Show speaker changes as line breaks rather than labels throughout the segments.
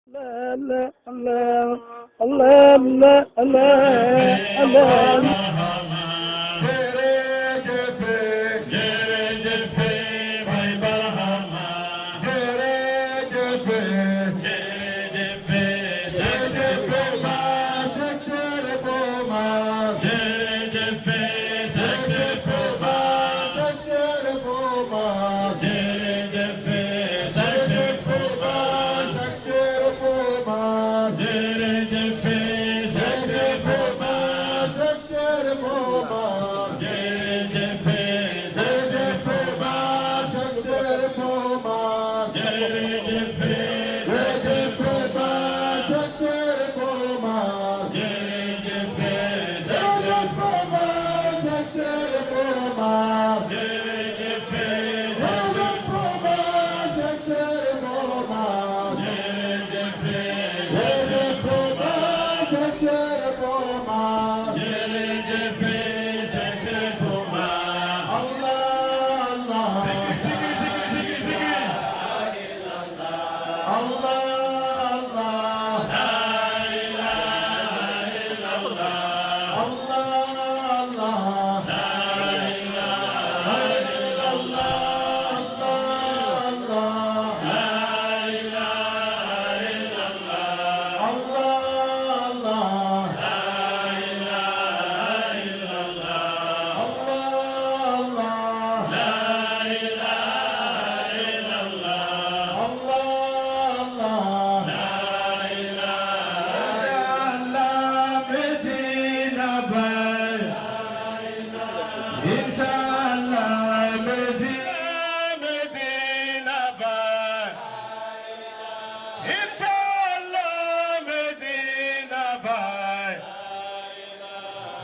الله الله الله الله الله الله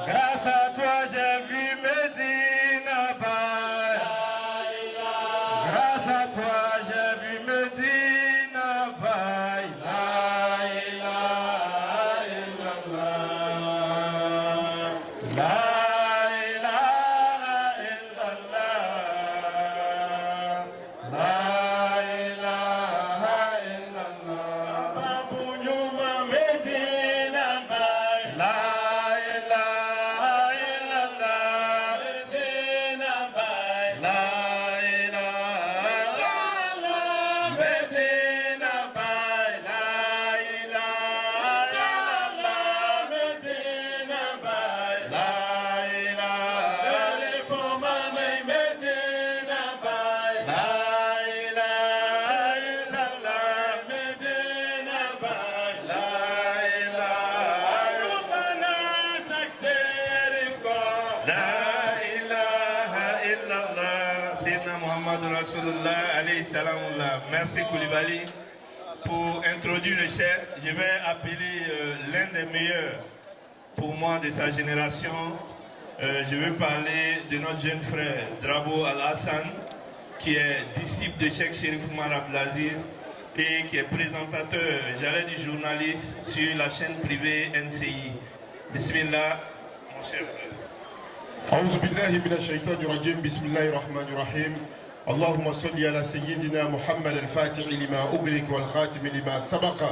Grâce à toi j'ai vu Medina Baye. Grâce à toi j'ai vu Medina Baye. La ilaha illallah. La ilaha illallah. La ilaha illallah. Babu Nyuma Medina Baye. La Merci Koulibaly. Pour introduire le chef, je vais appeler l'un des meilleurs pour moi de sa génération. Je veux parler de notre jeune frère Drabo Al-Hassan, qui est disciple de Cheikh Cherif Oumar Abdelaziz et qui est présentateur, j'allais dire journaliste, sur la chaîne privée NCI. Bismillah, mon cher frère.
أعوذ بالله من الشيطان الرجيم بسم الله الرحمن الرحيم اللهم صل على سيدنا محمد الفاتح لما أغلق والخاتم لما سبق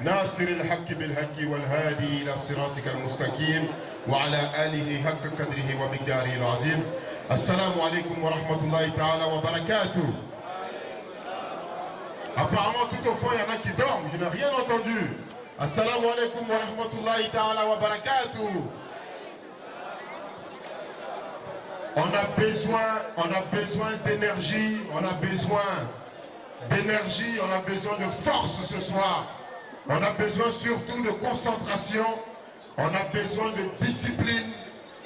ناصر الحق بالحق والهادي إلى صراطك المستقيم وعلى آله حق قدره ومقداره العظيم السلام عليكم ورحمة الله تعالى وبركاته. Apparemment tout au fond il y en a qui dorment, je n'ai rien entendu. Assalamu alaikum wa rahmatullahi ta'ala wa barakatuh. On a besoin d'énergie, on a besoin de force ce soir. On a besoin surtout de concentration, on a besoin de discipline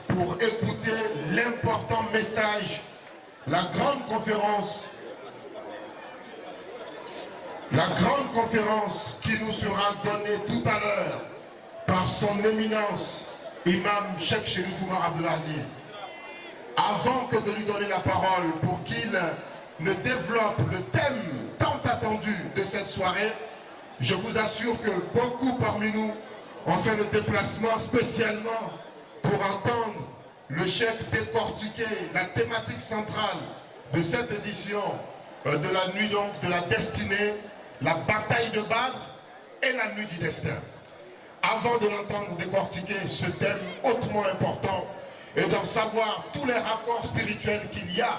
pour écouter l'important message, la grande conférence qui nous sera donnée tout à l'heure par son éminence, Imam Cheikh Cherif Oumar Abdelaziz. Avant que de lui donner la parole pour qu'il ne développe le thème tant attendu de cette soirée, je vous assure que beaucoup parmi nous ont fait le déplacement spécialement pour entendre le cheikh décortiquer la thématique centrale de cette édition de la nuit donc de la destinée, la bataille de Badr et la nuit du destin. Avant de l'entendre décortiquer ce thème hautement important et d'en savoir tous les rapports spirituels qu'il y a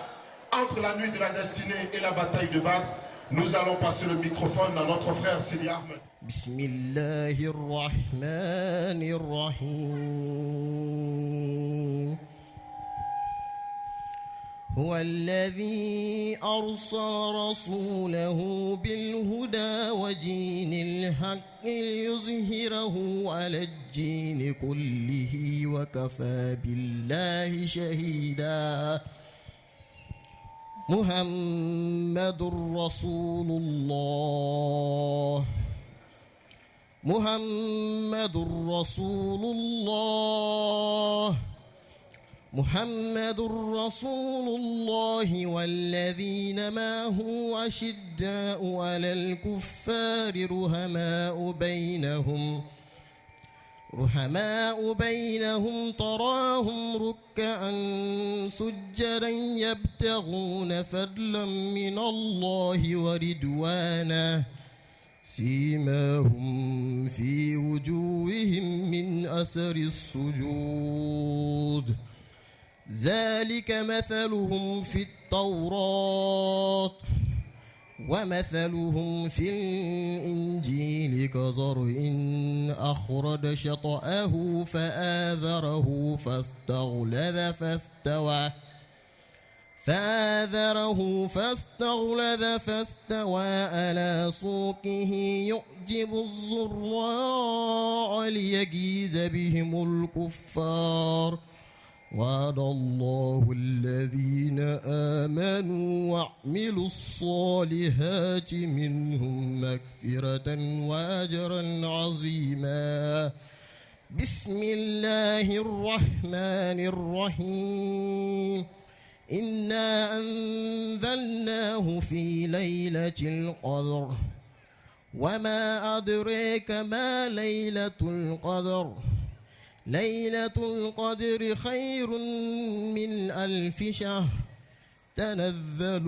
entre la nuit de la destinée et la bataille de Badr, nous allons passer le microphone à notre frère Sidi Ahmed.
Bismillahirrahmanirrahim. هو الذي أرسل رسوله بالهدى ودين الحق ليظهره على الدين كله وكفى بالله شهيدا محمد رسول الله محمد رسول الله محمد رسول الله والذين معه أشداء على الكفار رحماء بينهم تراهم ركعا سجدا يبتغون فضلا من الله ورضوانا سيماهم في وجوههم من أثر السجود ذلك مثلهم في التوراة ومثلهم في الإنجيل كزرع أخرج شطأه فآذره فاستغلظ فاستوى على سوقه يعجب الزراع ليغيظ بهم الكفار وعد الله الذين آمنوا وعملوا الصالحات منهم مغفرة وأجرا عظيما بسم الله الرحمن الرحيم إنا أنزلناه في ليلة القدر وما أدريك ما ليلة القدر ليلة القدر خير من 1000 شهر تنزل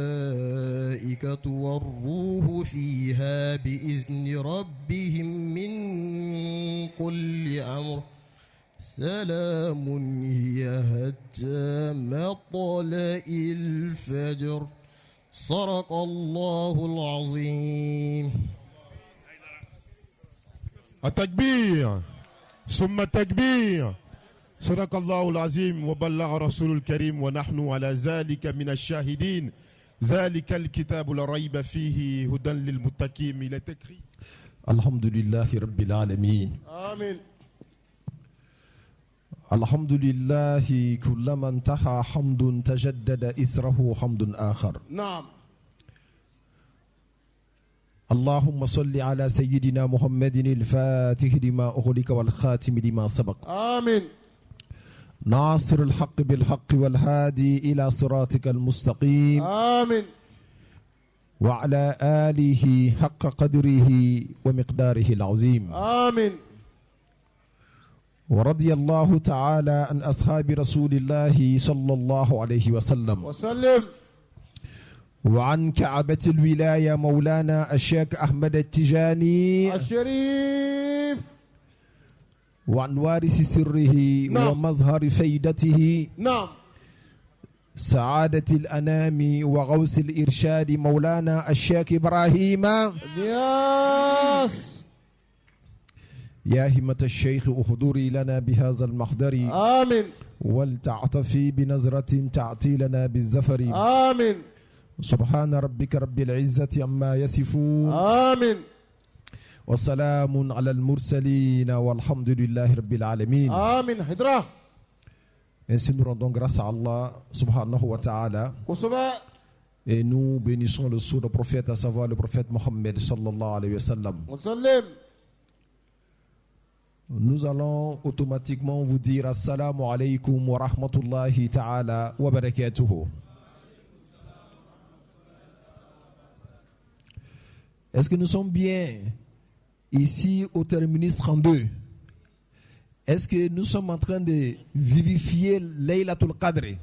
الملائكة والروح فيها بإذن ربهم من كل أمر سلام هي حتى مطلع الفجر صدق الله العظيم.
التكبير ثم التكبير. صدق الله العظيم وبلغ رسول الكريم ونحن على ذلك من الشاهدين. ذلك الكتاب لا ريب فيه هدى للمتقين. إلى تكريم.
الحمد لله رب العالمين.
آمين.
الحمد لله كلما انتهى حمد تجدد إثره حمد آخر.
نعم.
اللهم صل على سيدنا محمد الفاتح لما أغلق والخاتم لما سبق.
آمين.
ناصر الحق بالحق والهادي إلى صراطك المستقيم.
آمين.
وعلى آله حق قدره ومقداره العظيم.
آمين.
ورضي الله تعالى عن أصحاب رسول الله صلى الله عليه وسلم وعن كعبة الولاية مولانا الشيخ أحمد التجاني
الشريف
وعن وارث سره ومظهر فيدته سعادة الأنام وغوث الإرشاد مولانا الشيخ إبراهيم
نياس.
يا همة الشيخ احضري لنا بهذا المحضر
آمين.
ولتعطفي بنظرة تعطي لنا بالزفر
آمين.
سبحان ربك رب العزة عما يصفون
آمين.
وسلام على المرسلين والحمد لله رب العالمين.
آمين. هدرة.
Ainsi nous rendons grâce à Allah subhanahu wa ta'ala et nous bénissons le sceau du prophète, à savoir le prophète Mohammed sallallahu alayhi wa sallam. Nous allons automatiquement vous dire assalamu alaykum wa rahmatullahi ta'ala wa barakatuhu. Est-ce que nous sommes bien ici au terminus 32? Est-ce que nous sommes en train de vivifier Laylatul Qadr?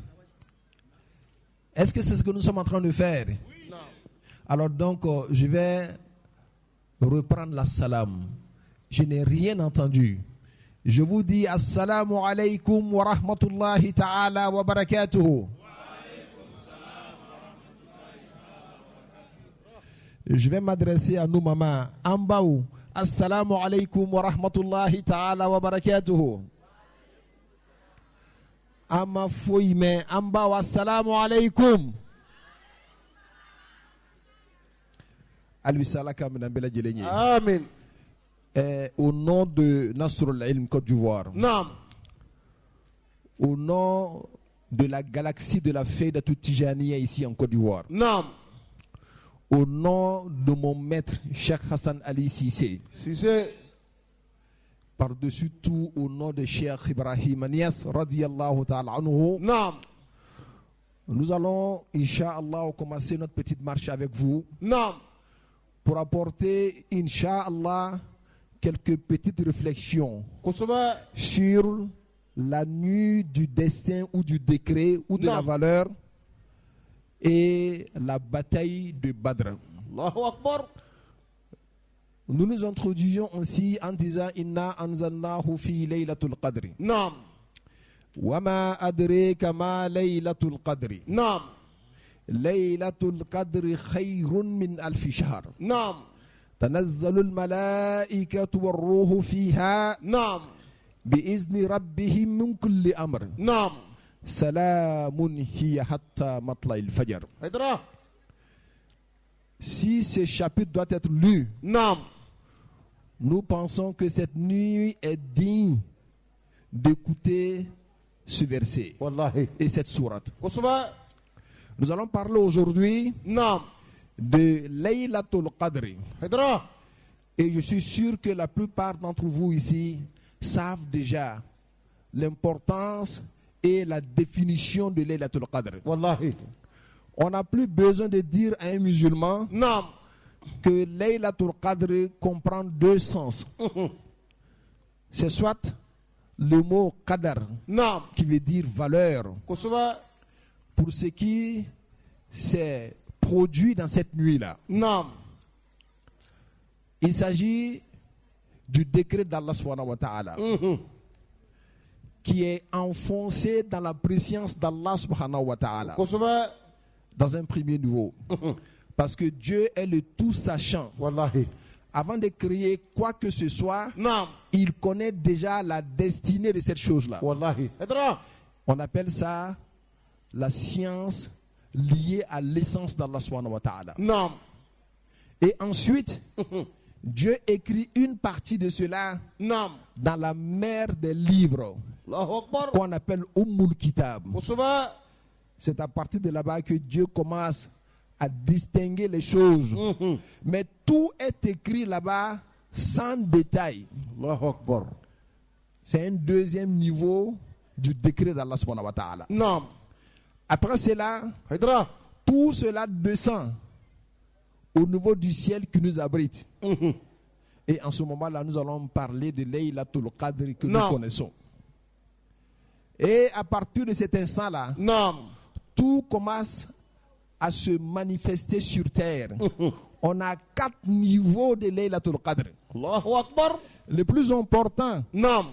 Est-ce que c'est ce que nous sommes en train de faire?
Non.
Alors donc, je vais reprendre la salam. Je n'ai rien entendu. Je vous dis assalamu alaikum wa rahmatullahi ta'ala wa barakatuhu. Je vais m'adresser à nous, maman. Ambaou, assalamu alaikum wa rahmatullahi ta'ala wa barakatuhu. Ama Fouime, Ambaou, assalamu alaikum.
Amen.
Au nom de Nasrul Ilm Côte d'Ivoire,
Naam.
au nom de la galaxie de la Faydatou Tijaniya ici en Côte d'Ivoire,
Naam.
au nom de mon maître Cheikh Hassan Ali Cissé,
Si c'est
par-dessus tout au nom de Cheikh Ibrahim Niass radiyallahu ta'ala anhu,
Naam.
nous allons, Inch'Allah, commencer notre petite marche avec vous
Naam.
pour apporter, Inch'Allah, quelques petites réflexions
Kusuba
sur la nuit du destin ou du décret ou de
Non.
la valeur et la bataille de Badr.
Allahu Akbar.
Nous nous introduisons ainsi en disant Inna anzalnahu fi laylatul qadri.
Naam.
Wa ma adrika ma laylatul qadri.
Naam.
Laylatul qadri khayrun min alfi shahr.
Naam.
تنزل الملائكة والروح فيها
Naam.
بإذن ربهم من كل أمر
Naam.
سلام هي حتى مطلع الفجر.
Hydra.
Si ce chapitre doit être lu,
Naam.
nous pensons que cette nuit est digne d'écouter ce verset
Wallahi.
et cette sourate.
Kusuba.
Nous allons parler aujourd'hui
Naam.
de Laylatul Qadri.
Hydra.
Et je suis sûr que la plupart d'entre vous ici savent déjà l'importance et la définition de Laylatul Qadr.
Wallahi.
On n'a plus besoin de dire à un musulman
Naam.
que Laylatul Qadr comprend deux sens. C'est soit le mot Qadr
Naam.
qui veut dire valeur
Kusuba.
pour ce qui s'est produit dans cette nuit-là.
Naam.
Il s'agit du décret d'Allah subhanahu wa ta'ala qui est enfoncé dans la préscience d'Allah subhanahu wa ta'ala
Kusuba.
dans un premier niveau. Parce que Dieu est le tout sachant.
Wallahi.
Avant de créer quoi que ce soit,
Naam.
il connaît déjà la destinée de cette chose-là.
Wallahi. Hydra.
On appelle ça la science liée à l'essence d'Allah subhanahu wa ta'ala.
Naam.
Et ensuite, Dieu écrit une partie de cela
Naam.
dans la mer des livres
Allahu Akbar.
qu'on appelle Ummul Kitab.
Kusuba.
C'est à partir de là-bas que Dieu commence à distinguer les choses. Mais tout est écrit là-bas sans détail.
Allahu Akbar.
C'est un deuxième niveau du décret d'Allah subhanahu wa ta'ala.
Naam.
Après cela,
Hydra.
tout cela descend au niveau du ciel qui nous abrite. Et en ce moment-là, nous allons parler de Laylatul Qadr que
Non.
nous connaissons. Et à partir de cet instant-là,
Naam.
tout commence à se manifester sur terre. On a 4 niveaux de Laylatul Qadr.
Allahu Akbar.
Le plus important,
Naam.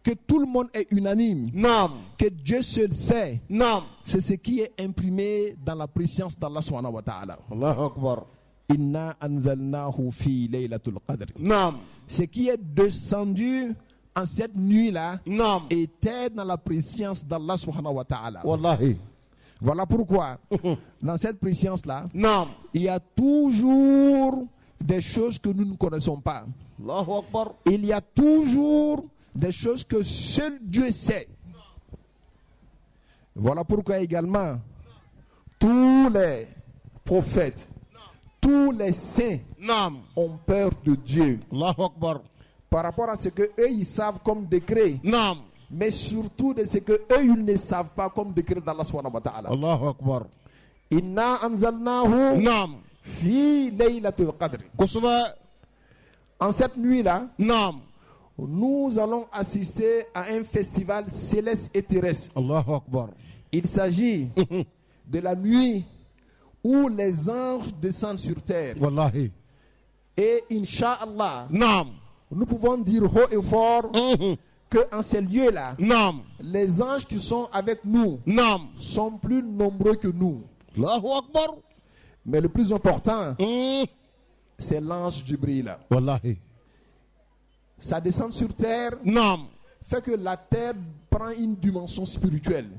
que tout le monde est unanime,
Naam.
que Dieu seul sait,
Naam.
c'est ce qui est imprimé dans la préscience d'Allah subhanahu wa ta'ala.
Allahu Akbar.
Inna anzalnahu fi Laylatul Qadr.
Naam.
Ce qui est descendu en cette nuit-là
Naam.
était dans la préscience d'Allah subhanahu wa ta'ala.
Wallahi.
Voilà pourquoi, dans cette préscience-là,
Naam.
il y a toujours des choses que nous ne connaissons pas.
Allahu Akbar.
Il y a toujours des choses que seul Dieu sait. Voilà pourquoi également, tous les prophètes, tous les saints
Naam.
ont peur de Dieu
Allahu Akbar.
par rapport à ce que eux ils savent comme décret,
Naam.
mais surtout de ce que eux ils ne savent pas comme décret d'Allah subhanahu wa ta'ala.
Allahu Akbar.
Inna anzalnahu
Naam.
fi laylatul qadr.
Kusuba.
En cette nuit-là,
Naam.
nous allons assister à un festival céleste et terrestre.
Allahu Akbar.
Il s'agit de la nuit où les anges descendent sur terre.
Wallahi.
Et Inch'Allah,
Naam.
nous pouvons dire haut et fort que en ces lieux-là,
Naam.
les anges qui sont avec nous
Naam.
sont plus nombreux que nous.
Allahu Akbar.
Mais le plus important, c'est l'ange Jibril.
Wallahi.
Sa descente sur terre
Naam.
fait que la terre prend une dimension spirituelle.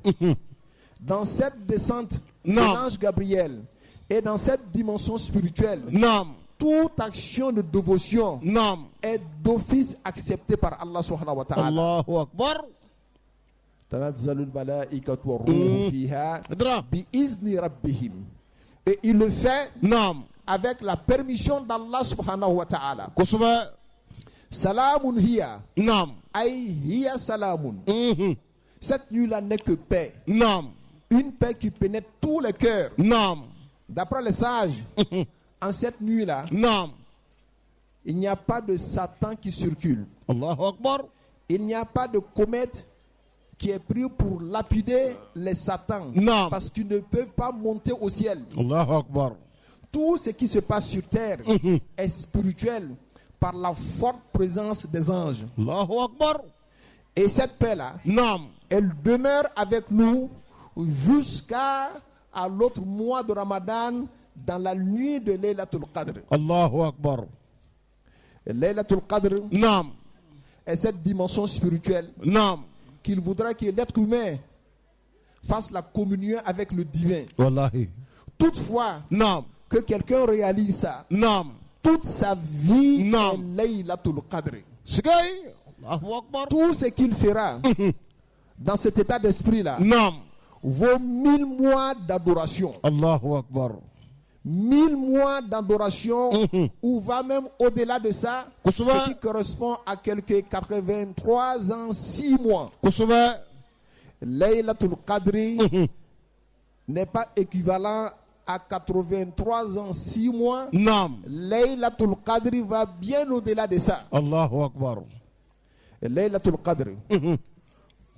Dans cette descente de
Non.
l'ange Gabriel et dans cette dimension spirituelle,
Naam.
toute action de dévotion
Naam.
est d'office acceptée par Allah subhanahu wa ta'ala.
Allahu Akbar.
تنزل الملائكة والروح فيها
Adra.
بإذن ربهم. Et il le fait
Naam.
avec la permission d'Allah subhanahu wa ta'ala.
Kusuba.
Salamun hiya.
Naam.
Ay hiya salamun. Cette nuit-là n'est que paix.
Naam.
Une paix qui pénètre tous les cœurs.
Naam.
D'après les sages, en cette nuit-là,
Naam.
il n'y a pas de Satan qui circule.
Allahu Akbar.
Il n'y a pas de comète qui est pris pour lapider les Satans.
Non.
Parce qu'ils ne peuvent pas monter au ciel.
Allahu Akbar.
Tout ce qui se passe sur terre est spirituel par la forte présence des anges.
Allahu Akbar.
Et cette paix-là,
Naam.
elle demeure avec nous jusqu'à l'autre mois de Ramadan dans la nuit de Laylatul Qadr.
Allahu Akbar.
Et Laylatul Qadr
Naam.
est cette dimension spirituelle
Naam.
qu'il voudra que l'être humain fasse la communion avec le divin.
Wallahi.
Toutefois,
Naam.
que quelqu'un réalise ça,
Naam.
toute sa vie
Non.
est Laylatul Qadr.
Sigay. Allahu Akbar.
Tout ce qu'il fera dans cet état d'esprit-là
Naam.
vaut 1000 mois d'adoration.
Allahu Akbar.
1000 mois d'adoration ou va même au-delà de ça,
Kusuba.
ce qui correspond à quelques 83 ans, 6 mois.
Kusuba.
Laylatul Qadri n'est pas équivalent à 83 ans, 6 mois.
Naam.
Laylatul Qadri va bien au-delà de ça.
Allahu Akbar.
Et Laylatul Qadri,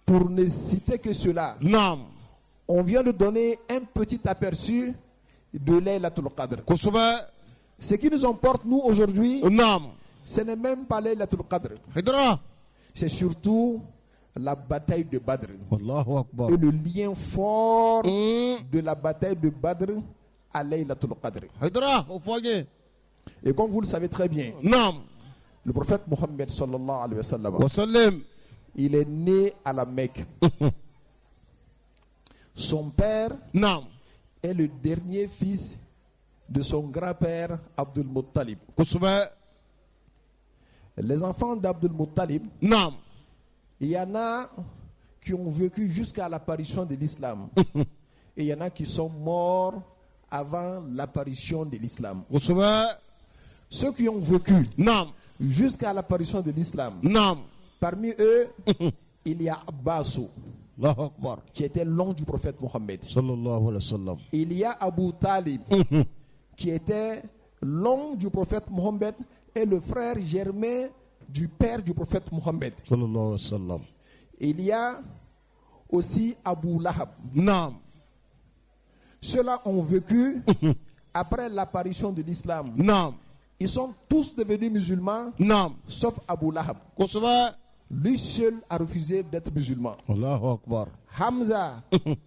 pour ne citer que cela,
Naam.
on vient de donner un petit aperçu de Laylatul Qadr.
Kusuba.
Ce qui nous importe, nous, aujourd'hui,
Naam.
ce n'est même pas Laylatul Qadr.
Hidra.
C'est surtout la bataille de Badr.
Allahu Akbar.
Et le lien fort de la bataille de Badr à Laylatul Qadr.
Hidra. Ofoye.
Et comme vous le savez très bien,
Naam.
le prophète Mohammed sallallahu alayhi wa sallam,
Wasallim.
il est né à la Mecque. Son père
Naam.
est le dernier fils de son grand-père Abdul Muttalib.
Kusuba.
Les enfants d'Abdul Muttalib,
Naam.
il y en a qui ont vécu jusqu'à l'apparition de l'islam. Et il y en a qui sont morts avant l'apparition de l'islam.
Kusuba.
Ceux qui ont vécu
Naam.
jusqu'à l'apparition de l'islam,
Naam.
parmi eux, il y a Abbasu,
Allahu Akbar.
qui était l'oncle du prophète Mohammed.
Sallallahu alayhi wa sallam.
Il y a Abu Talib, qui était l'oncle du prophète Mohammed et le frère germain du père du prophète Mohammed.
Sallallahu alayhi wa sallam.
Il y a aussi Abu Lahab.
Naam.
Ceux-là ont vécu après l'apparition de l'islam.
Naam.
Ils sont tous devenus musulmans,
Naam.
sauf Abu Lahab.
Kusuba.
Lui seul a refusé d'être musulman.
Allahu Akbar.
Hamza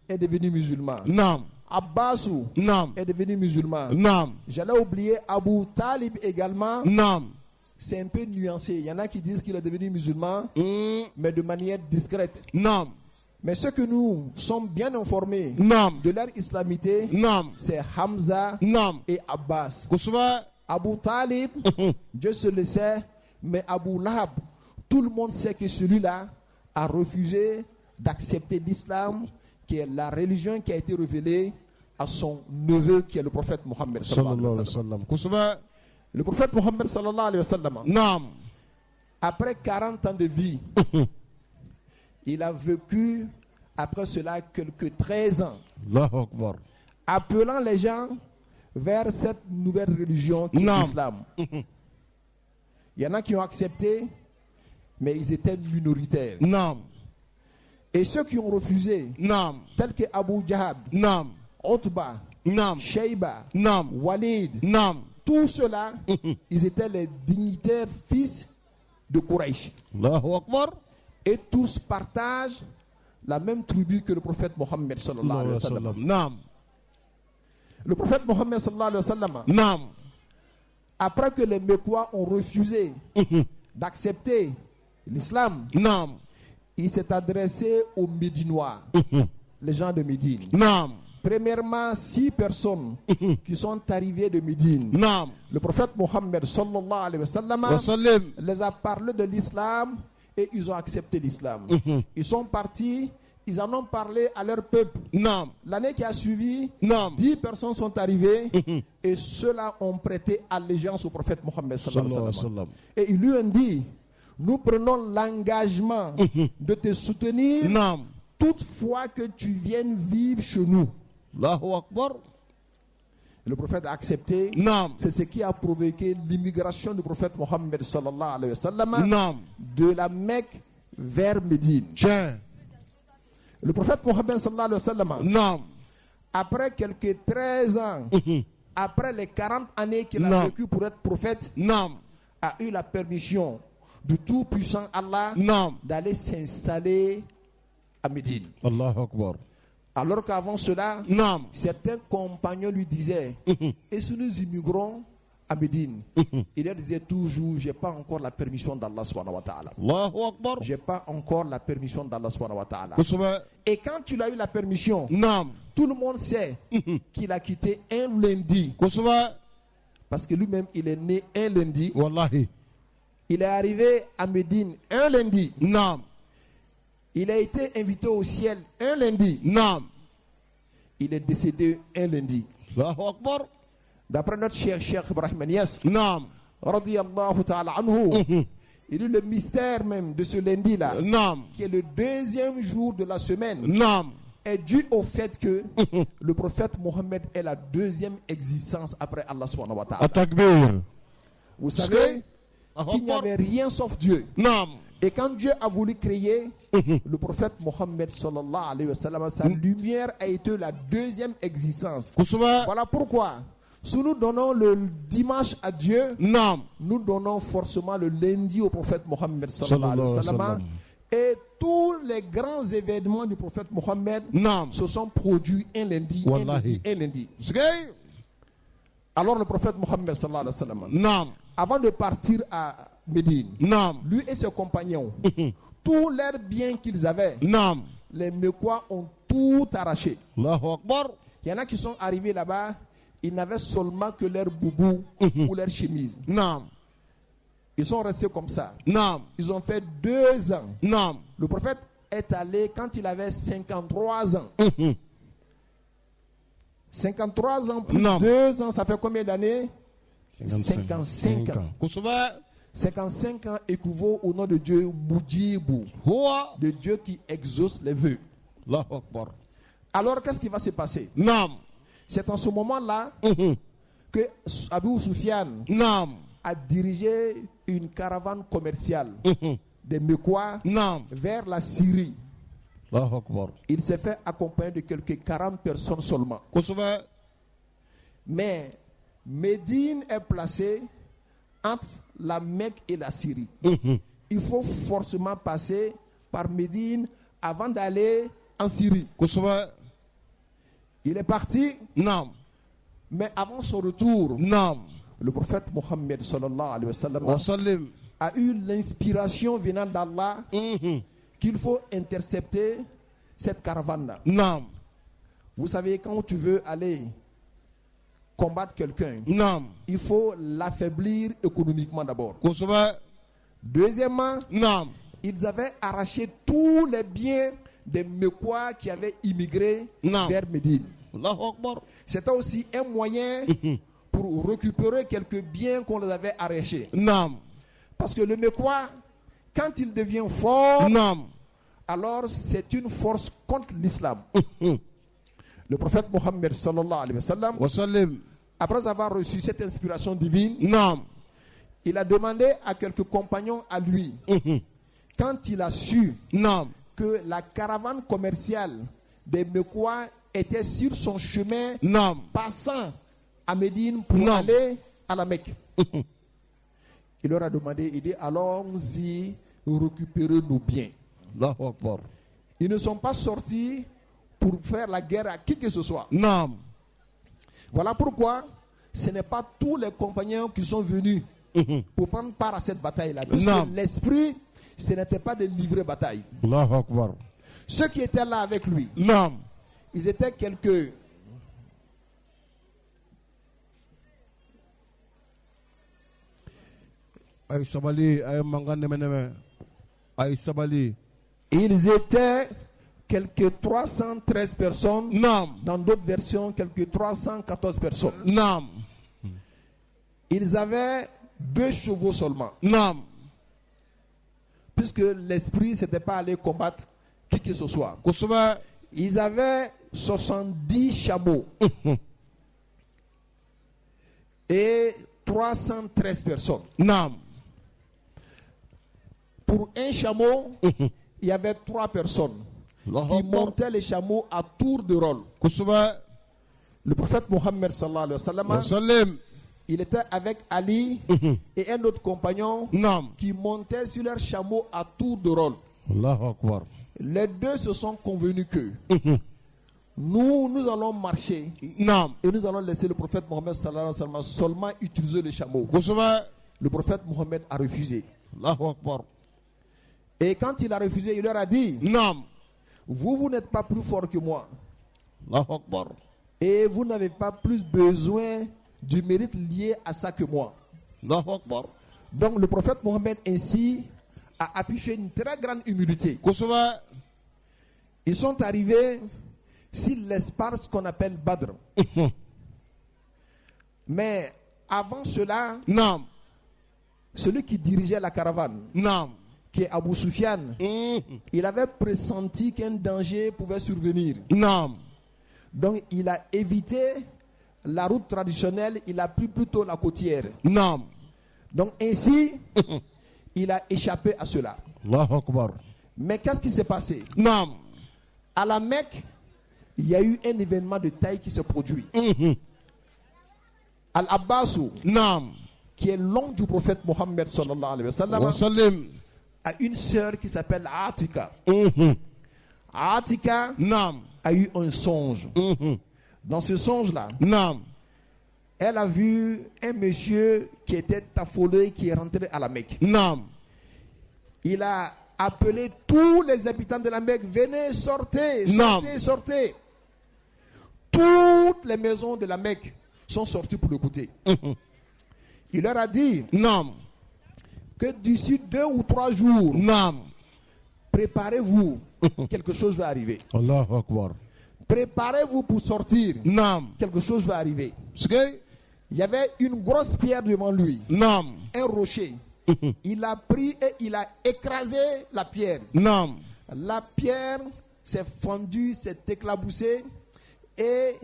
est devenu musulman.
Naam.
Abbasu
Naam.
est devenu musulman.
Naam.
J'allais oublier Abu Talib également.
Naam.
C'est un peu nuancé. Il y en a qui disent qu'il est devenu musulman, mais de manière discrète.
Naam.
Mais ceux que nous sommes bien informés
Naam.
de leur islamité,
Naam.
c'est Hamza
Naam.
et Abbas.
Kusuba.
Abu Talib, Dieu se le sait, mais Abu Lahab, tout le monde sait que celui-là a refusé d'accepter l'islam, qui est la religion qui a été révélée à son neveu, qui est le prophète Mohammed sallallahu alayhi wa sallam.
Kusuba.
Le prophète Mohammed sallallahu alayhi wa sallam,
Naam.
après 40 ans de vie, il a vécu après cela quelques 13 ans,
Allahu Akbar.
appelant les gens vers cette nouvelle religion qui est
Non.
l'islam. Il y en a qui ont accepté, mais ils étaient minoritaires.
Naam.
Et ceux qui ont refusé,
Naam.
tels que Abu Jahad,
Naam.
Utba,
Naam.
Shayba,
Naam.
Walid,
Naam.
Tout cela, ils étaient les dignitaires fils de Quraysh.
Allahu Akbar.
Et tous partagent la même tribu que le prophète Mohammed sallallahu alayhi wa sallam.
Naam.
Le prophète Mohammed sallallahu alayhi wa sallam,
Naam.
après que les Mecquois ont refusé d'accepter l'islam,
Naam.
il s'est adressé aux Médinois, les gens de Médine.
Naam.
Premièrement, 6 personnes qui sont arrivées de Médine.
Naam.
Le prophète Mohammed sallallahu alayhi wa sallam
Wa sallim.
les a parlé de l'islam et ils ont accepté l'islam. Ils sont partis, ils en ont parlé à leur peuple.
Naam.
L'année qui a suivi,
Naam.
10 personnes sont arrivées et ceux-là ont prêté allégeance au prophète Mohammed sallallahu alayhi wa sallam. Et ils lui ont dit, nous prenons l'engagement de te soutenir
Naam.
toutefois que tu viennes vivre chez nous.
Allahu Akbar.
Le prophète a accepté.
Naam.
C'est ce qui a provoqué l'immigration du prophète Mohammed sallallahu alayhi wa sallam
Naam.
de la Mecque vers Médine.
Tiens.
Le prophète Mohammed sallallahu alayhi wa sallam,
Naam.
après quelques 13 ans, après les 40 années qu'il a
Non.
vécu pour être prophète,
Naam.
a eu la permission du tout-puissant Allah
Naam.
d'aller s'installer à Médine.
Allahu Akbar.
Alors qu'avant cela,
Naam.
certains compagnons lui disaient, et si nous immigrons à Médine, il leur disait toujours, j'ai pas encore la permission d'Allah subhanahu wa ta'ala.
Allahu Akbar.
J'ai pas encore la permission d'Allah subhanahu wa ta'ala.
Kusuba.
Et quand tu as eu la permission,
Naam.
tout le monde sait qu'il a quitté un lundi.
Kusuba.
Parce que lui-même, il est né un lundi.
Wallahi.
Il est arrivé à Médine un lundi.
Naam.
Il a été invité au ciel un lundi.
Naam.
Il est décédé un lundi.
Allahu Akbar.
D'après notre cher Cheikh Ibrahim Niass,
Naam.
radiyallahu ta'ala anhu, il dit le mystère même de ce lundi-là,
Naam.
qui est le deuxième jour de la semaine,
Naam.
est dû au fait que le prophète Mohammed est la deuxième existence après Allah subhanahu wa ta'ala.
At-takbir.
Vous savez
Allahu
qu'il n'y
Akbar.
avait rien sauf Dieu.
Naam.
Et quand Dieu a voulu créer le prophète Mohammed sallallahu alayhi wa sallam, sa lumière a été la deuxième existence.
Kusuba.
Voilà pourquoi, si nous donnons le dimanche à Dieu,
Naam.
nous donnons forcément le lundi au prophète Mohammed sallallahu alayhi wa sallam.
Sallam.
Et tous les grands événements du prophète Mohammed
Naam.
se sont produits un lundi,
Wallahi.
un lundi.
Sigay.
Alors le prophète Mohammed sallallahu alayhi wa sallam,
Naam.
avant de partir à Médine,
Naam.
lui et ses compagnons, tous leurs biens qu'ils avaient,
Naam.
les Mecquois ont tout arraché.
Allahu Akbar.
Il y en a qui sont arrivés là-bas, ils n'avaient seulement que leur boubou ou leur chemise.
Naam.
Ils sont restés comme ça.
Naam.
Ils ont fait 2 ans.
Naam.
Le prophète est allé quand il avait 53 ans. 53 ans plus
Non.
2 ans, ça fait combien d'années? 55 ans.
Kusuba.
55 ans équivaut au nom de Dieu Moudjibou,
Huwa.
de Dieu qui exauce les vœux.
Allahu Akbar.
Alors qu'est-ce qui va se passer?
Naam.
C'est en ce moment-là que Abu Sufyan
Naam.
a dirigé une caravane commerciale des Mecquois
Naam.
vers la Syrie.
Allahu Akbar.
Il s'est fait accompagner de quelques 40 personnes seulement.
Kusuba.
Mais Médine est placée entre la Mecque et la Syrie. Il faut forcément passer par Médine avant d'aller en Syrie.
Kusuba.
Il est parti,
Naam.
mais avant son retour,
Naam.
le prophète Mohammed sallallahu alayhi wa sallam
Wa sallim.
a eu l'inspiration venant d'Allah qu'il faut intercepter cette caravane-là.
Naam.
Vous savez, quand tu veux aller combattre quelqu'un,
Naam.
il faut l'affaiblir économiquement d'abord.
Kusuba.
Deuxièmement,
Naam.
ils avaient arraché tous les biens des Mecquois qui avaient immigré
Non.
vers Médine.
Allahu Akbar.
C'était aussi un moyen pour récupérer quelques biens qu'on les avait arrachés.
Naam.
Parce que le Mecquois, quand il devient fort,
Naam.
alors c'est une force contre l'islam. Le prophète Mohammed sallallahu alayhi wa sallam,
Wa sallim.
après avoir reçu cette inspiration divine,
Naam.
il a demandé à quelques compagnons à lui, quand il a su
Naam.
que la caravane commerciale des Mecquois était sur son chemin
Naam.
passant à Médine pour
Non.
aller à la Mecque. Il leur a demandé, il dit, allons-y récupérer nos biens.
Allahu Akbar.
Ils ne sont pas sortis pour faire la guerre à qui que ce soit.
Naam.
Voilà pourquoi ce n'est pas tous les compagnons qui sont venus pour prendre part à cette bataille-là. Puisque
Non.
l'esprit, ce n'était pas de livrer bataille.
Allahu Akbar.
Ceux qui étaient là avec lui,
Naam.
ils étaient quelques...
Ay sabali, ay mangane meneme. Ay sabali.
Ils étaient quelques 313 personnes.
Naam.
Dans d'autres versions, quelques 314 personnes.
Naam.
Ils avaient 2 chevaux seulement.
Naam.
Puisque l'esprit, ce n'était pas aller combattre qui que ce soit.
Kusuba.
Ils avaient 70 chameaux. Et 313 personnes.
Naam.
Pour un chameau, il y avait 3 personnes
Allahu
qui
Akbar.
montaient les chameaux à tour de rôle.
Kusuba.
Le prophète Mohammed sallallahu alayhi wa sallam,
Wasallim.
il était avec Ali et un autre compagnon
Naam.
qui montaient sur leurs chameaux à tour de rôle.
Allahu Akbar.
Les deux se sont convenus que nous allons marcher
Naam.
et nous allons laisser le prophète Mohammed sallallahu alayhi wa sallam seulement utiliser les chameaux.
Kusuba.
Le prophète Mohammed a refusé.
Allahu Akbar.
Et quand il a refusé, il leur a dit,
Naam.
vous n'êtes pas plus fort que moi.
Allahu Akbar.
Et vous n'avez pas plus besoin du mérite lié à ça que moi.
Allahu Akbar.
Donc le prophète Mohammed ainsi a affiché une très grande humilité.
Kusuba.
Ils sont arrivés sur l'espace qu'on appelle Badr. Mais avant cela,
Naam.
celui qui dirigeait la caravane,
Naam.
qui est Abu Sufyan, il avait pressenti qu'un danger pouvait survenir.
Naam.
Donc il a évité la route traditionnelle, il a pris plutôt la côtière.
Naam.
Donc ainsi, il a échappé à cela.
Allahu Akbar.
Mais qu'est-ce qui s'est passé?
Naam.
À la Mecque, il y a eu un événement de taille qui s'est produit. Al-Abbasu,
Naam.
qui est l'oncle du prophète Mohammed sallallahu alayhi wa sallam,
Wasallim.
a une sœur qui s'appelle Atika. Atika
Naam.
a eu un songe. Dans ce songe-là,
Naam.
elle a vu un monsieur qui était affolé, qui est rentré à la Mecque.
Naam.
Il a appelé tous les habitants de la Mecque, venez, sortez,
Non.
sortez, sortez. Toutes les maisons de la Mecque sont sorties pour l'écouter. Il leur a dit
Naam.
que d'ici 2 ou 3 jours,
Naam.
préparez-vous, quelque chose va arriver.
Allahu Akbar.
Préparez-vous pour sortir,
Naam.
quelque chose va arriver.
Skay.
Il y avait une grosse pierre devant lui,
Naam.
un rocher. Il a pris et il a écrasé la pierre.
Naam.
La pierre s'est fendue, s'est éclaboussée et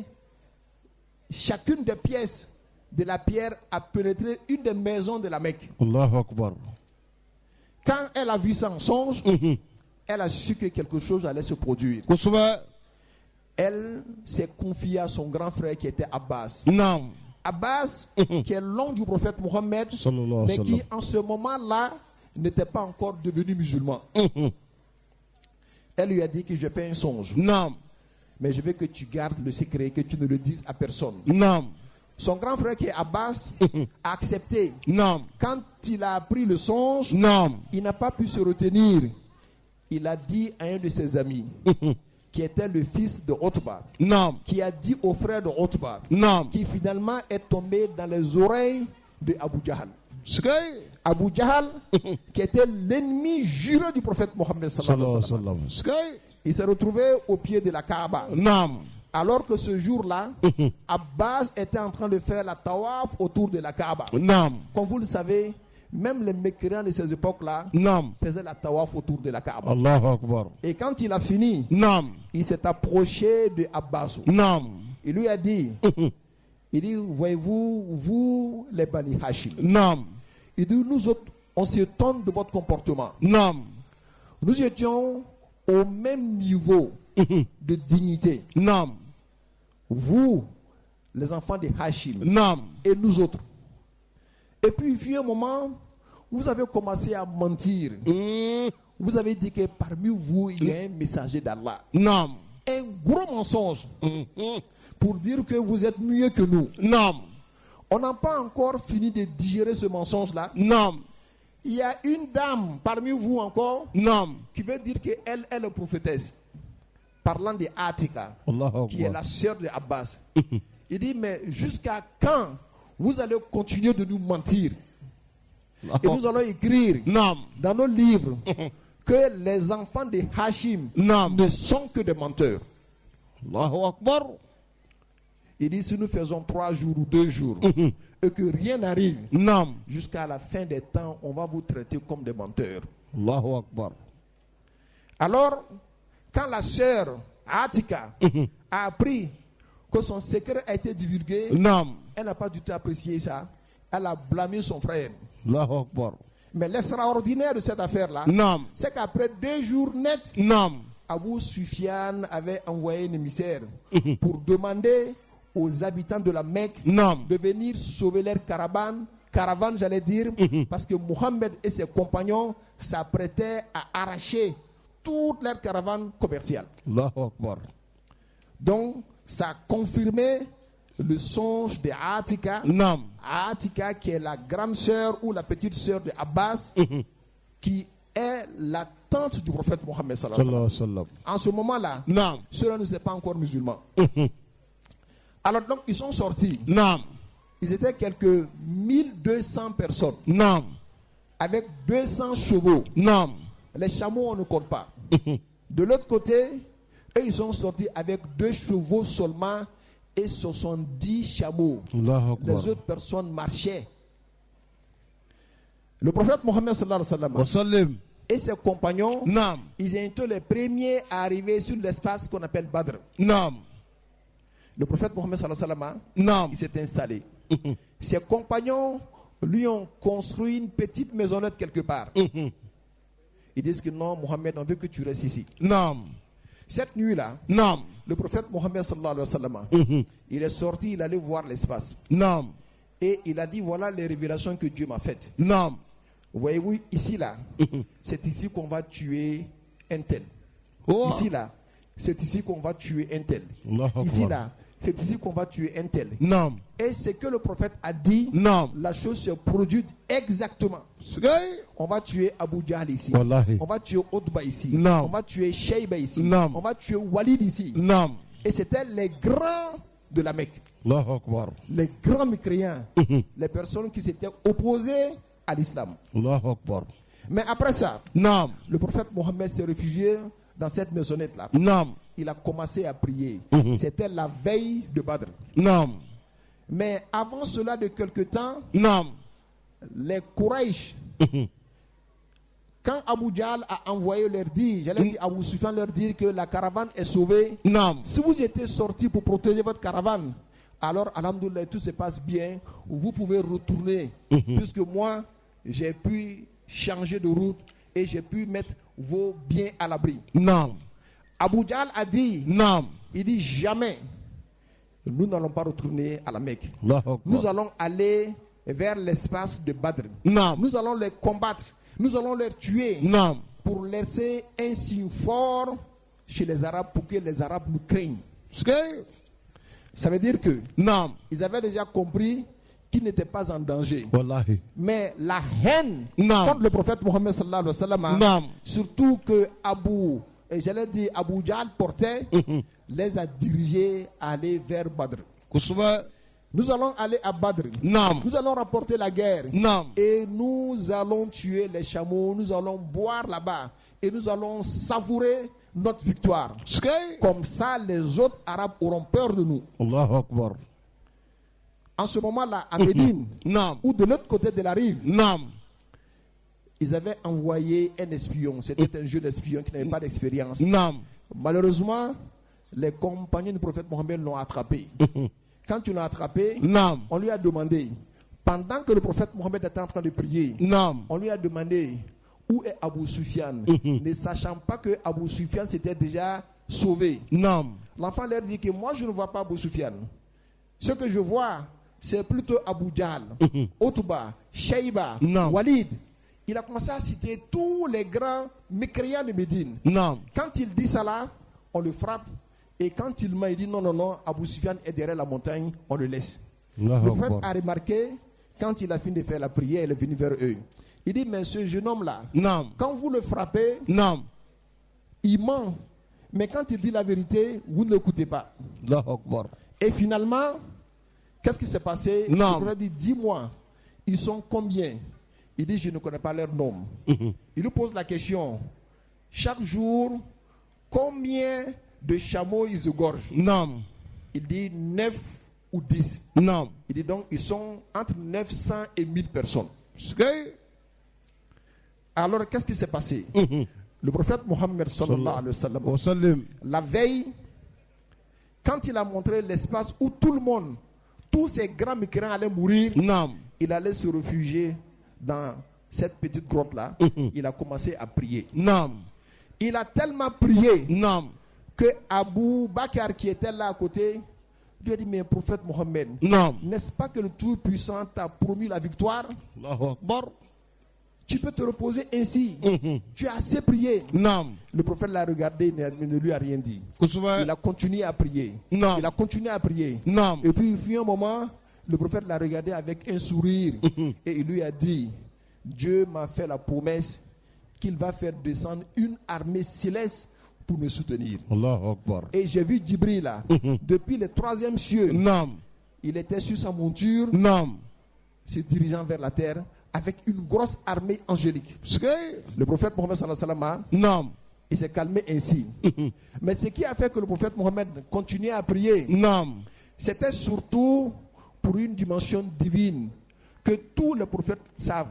chacune des pièces de la pierre a pénétré une des maisons de la Mecque.
Allahu Akbar.
Quand elle a vu ça en songe, elle a su que quelque chose allait se produire.
Kusuba.
Elle s'est confiée à son grand frère qui était Abbas.
Naam.
Abbas, qui est l'oncle du prophète Mohammed,
Sallallahu
mais
alayhi wa
qui
sallam.
en ce moment-là n'était pas encore devenu musulman. Elle lui a dit que je fais un songe,
Naam.
mais je veux que tu gardes le secret, que tu ne le dises à personne.
Naam.
Son grand frère qui est Abbas a accepté.
Naam.
Quand il a appris le songe,
Naam.
il n'a pas pu se retenir. Il a dit à un de ses amis, qui était le fils de Otba,
Naam.
qui a dit au frère de Otba,
Naam.
qui finalement est tombé dans les oreilles de Abu Jahal.
Skay.
Abu Jahal, qui était l'ennemi juré du prophète Mohammed sallallahu alayhi wa sallam.
Skay.
Il s'est retrouvé au pied de la Kaaba.
Naam.
Alors que ce jour-là, Abbas était en train de faire la tawaf autour de la Kaaba.
Naam.
Comme vous le savez, même les mécréants de ces époques-là
Naam.
faisaient la tawaf autour de la Kaaba.
Allahu Akbar.
Et quand il a fini,
Naam.
il s'est approché de Abbas.
Naam.
Il lui a dit, voyez-vous, vous les Bani Hashim,
Naam.
il dit, nous autres, on s'étonne de votre comportement.
Naam.
Nous étions au même niveau de dignité.
Naam.
Vous, les enfants de Hashim,
Naam.
et nous autres. Et puis, il fut un moment, vous avez commencé à mentir. Vous avez dit que parmi vous, il y a un messager d'Allah.
Naam.
Un gros mensonge pour dire que vous êtes mieux que nous.
Naam.
On n'a pas encore fini de digérer ce mensonge-là.
Naam.
Il y a une dame parmi vous encore
Naam.
qui veut dire qu'elle est la prophétesse. Parlant de Atika,
Allahu
qui est
Akbar.
la sœur de Abbas. Il dit, mais jusqu'à quand vous allez continuer de nous mentir? Et nous allons écrire
Naam.
dans nos livres que les enfants de Hachim
Naam.
ne sont que des menteurs.
Allahu Akbar.
Il dit, si nous faisons 3 jours ou 2 jours et que rien n'arrive,
Naam.
jusqu'à la fin des temps, on va vous traiter comme des menteurs.
Allahu Akbar.
Alors, quand la sœur Atika a appris que son secret a été divulgué,
Naam.
elle n'a pas du tout apprécié ça. Elle a blâmé son frère.
Allahu Akbar.
Mais l'extraordinaire de cette affaire-là,
Naam.
c'est qu'après 2 jours nets,
Naam.
Abu Sufyan avait envoyé un émissaire pour demander aux habitants de la Mecque
Naam.
de venir sauver leur caravane, j'allais dire, parce que Mohammed et ses compagnons s'apprêtaient à arracher toute leur caravane commerciale.
Allahu Akbar.
Donc, ça a confirmé le songe de Atika.
Naam.
Atika, qui est la grande sœur ou la petite sœur de Abbas, qui est la tante du prophète Mohammed sallallahu alayhi wa sallam. En ce moment-là,
Naam.
ceux-là ne étaient pas encore musulmans. Alors donc, ils sont sortis.
Naam.
Ils étaient quelques 1200 personnes
Naam.
avec 200 chevaux.
Naam.
Les chameaux, on ne compte pas. De l'autre côté, eux, ils sont sortis avec 2 chevaux seulement et 70 chameaux.
Allahu Akbar.
Les autres personnes marchaient. Le prophète Mohammed sallallahu alayhi wa sallam
Wa sallim.
et ses compagnons,
Naam.
ils étaient les premiers à arriver sur l'espace qu'on appelle Badr.
Naam.
Le prophète Mohammed sallallahu alayhi wa sallam,
Naam.
il s'est installé. Ses compagnons lui ont construit une petite maisonnette quelque part. Ils disent que non, Mohammed, on veut que tu restes ici.
Naam.
Cette nuit-là,
Naam.
le prophète Mohammed sallallahu alayhi wa sallam, il est sorti, il allait voir l'espace.
Naam.
Et il a dit, voilà les révélations que Dieu m'a faites.
Naam.
Voyez-vous, ici, là, c'est ici qu'on va tuer un tel.
Oh.
Ici, là, c'est ici qu'on va tuer un tel.
Allahu Akbar.
Ici, là, c'est ici qu'on va tuer un tel.
Naam.
Et ce que le prophète a dit,
Naam.
la chose se produit exactement.
Sigay.
On va tuer Abu Jahl ici.
Wallahi.
On va tuer Utba ici.
Non.
On va tuer Shayba ici.
Non.
On va tuer Walid ici.
Naam.
Et c'était les grands de la Mecque.
Allahu Akbar.
Les grands mécréants. Les personnes qui s'étaient opposées à l'islam.
Allahu Akbar.
Mais après ça,
Naam.
le prophète Mohammed s'est réfugié dans cette maisonnette-là.
Naam.
Il a commencé à prier. C'était la veille de Badr.
Naam.
Mais avant cela de quelque temps,
Naam.
les Quraysh, quand Abu Jahl a envoyé leur dire, j'allais dire Abu Sufyan leur dire que la caravane est sauvée,
Naam.
si vous étiez sortis pour protéger votre caravane, alors alhamdoulilah, tout se passe bien, vous pouvez retourner, puisque moi, j'ai pu changer de route et j'ai pu mettre vos biens à l'abri.
Naam.
Abu Jahl a dit,
Naam.
il dit jamais, nous n'allons pas retourner à la Mecque.
Allahu Akbar.
Nous allons aller vers l'espace de Badr.
Naam.
Nous allons les combattre. Nous allons les tuer
Naam.
pour laisser un signe fort chez les Arabes pour que les Arabes nous craignent.
Sigay.
Ça veut dire que
Naam.
ils avaient déjà compris qu'ils n'étaient pas en danger.
Wallahi.
Mais la haine
Non.
contre le prophète Mohammed sallallahu alayhi wa sallam,
Non.
surtout que Abu Jahl portait, les a dirigés à aller vers Badr.
Kusuba.
Nous allons aller à Badr.
Naam.
Nous allons remporter la guerre.
Naam.
Et nous allons tuer les chameaux. Nous allons boire là-bas. Et nous allons savourer notre victoire.
Sigay.
Comme ça, les autres Arabes auront peur de nous.
Allahu Akbar.
En ce moment-là, à Médine,
Naam.
ou de l'autre côté de la rive,
Naam.
ils avaient envoyé un espion. C'était un jeune espion qui n'avait pas d'expérience.
Naam.
Malheureusement, les compagnons du prophète Mohammed l'ont attrapé. Quand ils l'ont attrapé,
Naam.
on lui a demandé, pendant que le prophète Mohammed était en train de prier,
Naam.
on lui a demandé où est Abu Sufyan, ne sachant pas que Abu Sufyan s'était déjà sauvé.
Naam.
L'enfant leur dit que moi je ne vois pas Abu Sufyan. Ce que je vois, c'est plutôt Abu Jahl, Utba, Shayba,
Non.
Walid. Il a commencé à citer tous les grands mécréants de Médine.
Non.
Quand il dit ça là, on le frappe. Et quand il m'a dit non, non, non, Abu Sufyan est derrière la montagne, on le laisse.
Allahu
Le prophète
Akbar.
a remarqué, quand il a fini de faire la prière, il est venu vers eux. Il dit, mais ce jeune homme-là,
Non.
quand vous le frappez,
Non.
il ment. Mais quand il dit la vérité, vous ne l'écoutez pas.
Allahu Akbar.
Et finalement, qu'est-ce qui s'est passé?
Non.
Le prophète dit, dis-moi, ils sont combien? Il dit, je ne connais pas leur nom. Il lui pose la question, chaque jour, combien de chameaux ils égorgent?
Non.
Il dit 9 ou 10.
Non.
Il dit donc, ils sont entre 900 et 1000 personnes.
Skay.
Alors, qu'est-ce qui s'est passé? Le prophète Mohammed sallallahu alayhi wa sallam,
Wa sallim.
la veille, quand il a montré l'espace où tout le monde, tous ces grands mécréants allaient mourir,
Non.
il allait se réfugier dans cette petite grotte-là. Il a commencé à prier.
Non.
Il a tellement prié
Non.
que Abu Bakr, qui était là à côté, lui a dit, mais prophète Mohammed,
Non.
n'est-ce pas que le Tout-Puissant t'a promis la victoire?
Allahu Akbar.
Tu peux te reposer ainsi. Tu as assez prié.
Non.
Le prophète l'a regardé, il ne lui a rien dit.
Kusuba.
Il a continué à prier.
Non.
Il a continué à prier.
Non.
Et puis, il fut un moment, le prophète l'a regardé avec un sourire. Et il lui a dit, Dieu m'a fait la promesse qu'il va faire descendre une armée céleste pour me soutenir.
Allahu Akbar.
Et j'ai vu Djibril là, depuis le 3e cieux,
Non.
il était sur sa monture,
Non.
se dirigeant vers la terre, avec une grosse armée angélique.
Skay.
Le prophète Mohammed sallallahu alayhi wa sallam,
Non.
il s'est calmé ainsi. Mais ce qui a fait que le prophète Mohammed continuait à prier,
Non.
c'était surtout pour une dimension divine que tous les prophètes savent.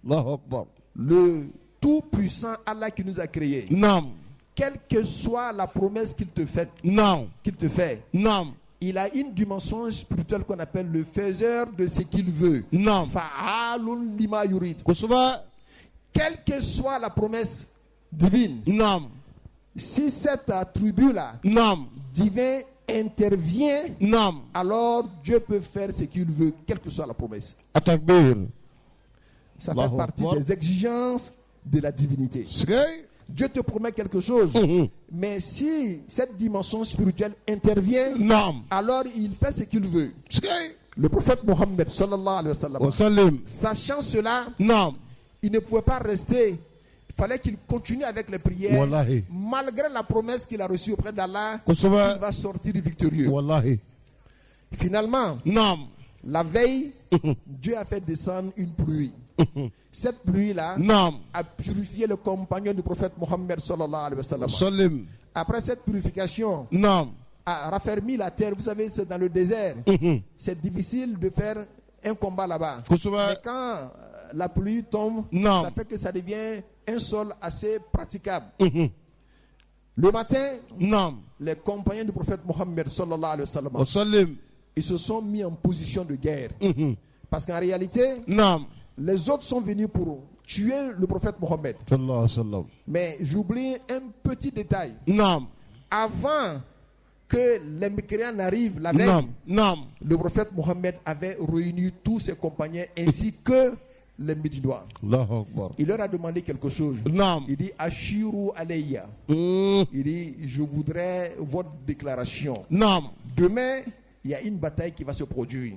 Allahu Akbar.
Le tout-puissant Allah qui nous a créés,
Non.
quelle que soit la promesse qu'il te fait,
Non. Non.
il a une dimension spirituelle qu'on appelle le faiseur de ce qu'il veut.
Non.
Fa'alun lima yurid.
Kusuba.
Quelle que soit la promesse divine,
Non.
si cet attribut-là
Non.
divin intervient,
Non.
alors Dieu peut faire ce qu'il veut, quelle que soit la promesse.
Atakbir.
Ça
Allahu
fait partie
Akbar.
des exigences de la divinité.
Skay.
Dieu te promet quelque chose, mais si cette dimension spirituelle intervient,
Non.
alors il fait ce qu'il veut.
Skay.
Le prophète Mohammed sallallahu alayhi wa sallam,
Wa sallim.
sachant cela,
Non.
il ne pouvait pas rester. Il fallait qu'il continue avec les prières.
Wallahi.
Malgré la promesse qu'il a reçue auprès d'Allah,
Kusuba.
il va sortir victorieux.
Wallahi.
Finalement,
Non.
la veille, Dieu a fait descendre une pluie. Cette pluie-là
Non.
a purifié le compagnon du prophète Mohammed sallallahu alayhi wa sallam.
Sallim.
Après cette purification,
Non.
a raffermi la terre. Vous savez, c'est dans le désert. C'est difficile de faire un combat là-bas.
Kusuba.
Mais quand la pluie tombe,
Non.
ça fait que ça devient un sol assez praticable. Le matin,
Non.
les compagnons du prophète Mohammed sallallahu alayhi wa sallam,
Wa sallim.
ils se sont mis en position de guerre. Parce qu'en réalité,
Non.
les autres sont venus pour tuer le prophète Mohammed.
Sallallahu alayhi wa sallam.
Mais j'oublie un petit détail.
Non.
Avant que les mécréants n'arrivent la veille,
Non. Non.
le prophète Mohammed avait réuni tous ses compagnons ainsi que les Médinois.
Allahu Akbar.
Il leur a demandé quelque chose.
Non.
Il dit Ashiru alayya. Il dit je voudrais votre déclaration.
Non.
Demain, il y a une bataille qui va se produire.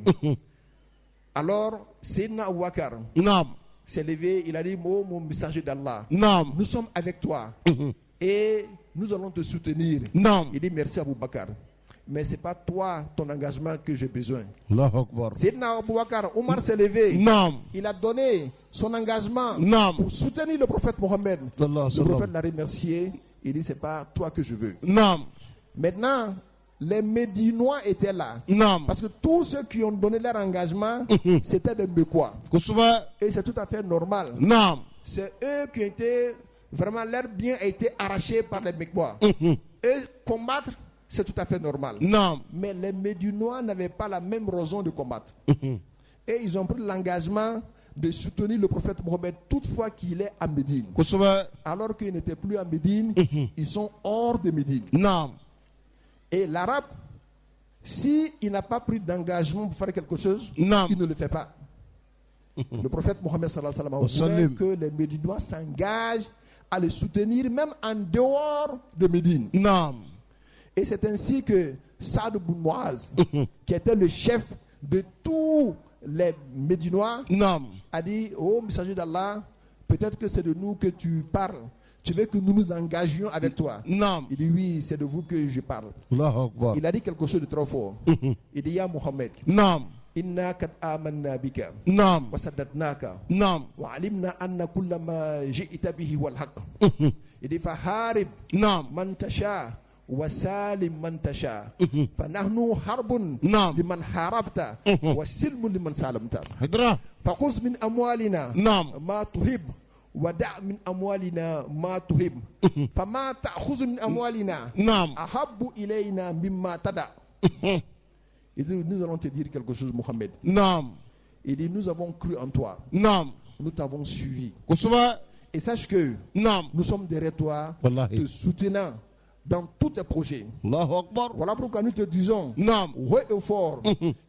Alors, Sayyidina Abu Bakr
Non.
s'est levé, il a dit oh, mon messager d'Allah,
Non.
nous sommes avec toi et nous allons te soutenir.
Non.
Il dit merci Abu Bakr. Mais ce n'est pas toi, ton engagement que j'ai besoin.
Allahu Akbar.
Sayyidina Abu Bakr, Omar s'est levé.
Non.
Il a donné son engagement
Non.
pour soutenir le prophète Mohammed.
Sallallahu alayhi
Le
wa
prophète
sallam.
l'a remercié. Il dit, c'est pas toi que je veux.
Non.
Maintenant, les Médinois étaient là.
Non.
Parce que tous ceux qui ont donné leur engagement, c'était des Mekwa.
Kusuba.
Et c'est tout à fait normal.
Non.
C'est eux qui ont été, vraiment, leur bien a été arraché par les Mekwa. Et combattre, c'est tout à fait normal.
Non.
Mais les Médinois n'avaient pas la même raison de combattre. Et ils ont pris l'engagement de soutenir le prophète Mohammed toutefois qu'il est à Médine.
Kusuba.
Alors qu'ils n'étaient plus à Médine, ils sont hors de Médine.
Non.
Et l'arabe, s'il n'a pas pris d'engagement pour faire quelque chose,
Non.
il ne le fait pas. Le prophète Mohammed sallallahu alayhi wa sallam voulait que les Médinois s'engagent à le soutenir, même en dehors de Médine.
Non.
Et c'est ainsi que Saad ibn Muaz, qui était le chef de tous les Médinois,
Non.
a dit: oh messager d'Allah, peut-être que c'est de nous que tu parles. Tu veux que nous nous engagions avec toi?
Non.
Il dit: oui, c'est de vous que je parle.
Allahu Akbar.
Il a dit quelque chose de trop fort. Il dit: ya Muhammad,
Non.
inna kad amanna bika
Non.
wa saddatnaka
Non.
wa alimna anna kulla ma ji'ta bihi wal haqq. Il dit: faharib
Non.
man tasha wa salim man tasha. Fa nahnu harbun
نعم.
liman harabta wa silmun liman salamta.
حضرة.
فخذ من أموالنا
نعم.
ما تحب ودع من أموالنا ما تحب فما تأخذ من أموالنا
نعم.
أحب إلينا مما تدع. Il dit: nous allons te dire quelque chose, Mohammed.
نعم.
Il dit: nous avons cru en toi,
نعم.
nous t'avons suivi.
كسبة.
Et sache que
نعم.
nous sommes derrière toi,
والله.
te soutenant dans tous tes projets.
الله أكبر.
Voilà pourquoi nous te disons
نعم.
haut et fort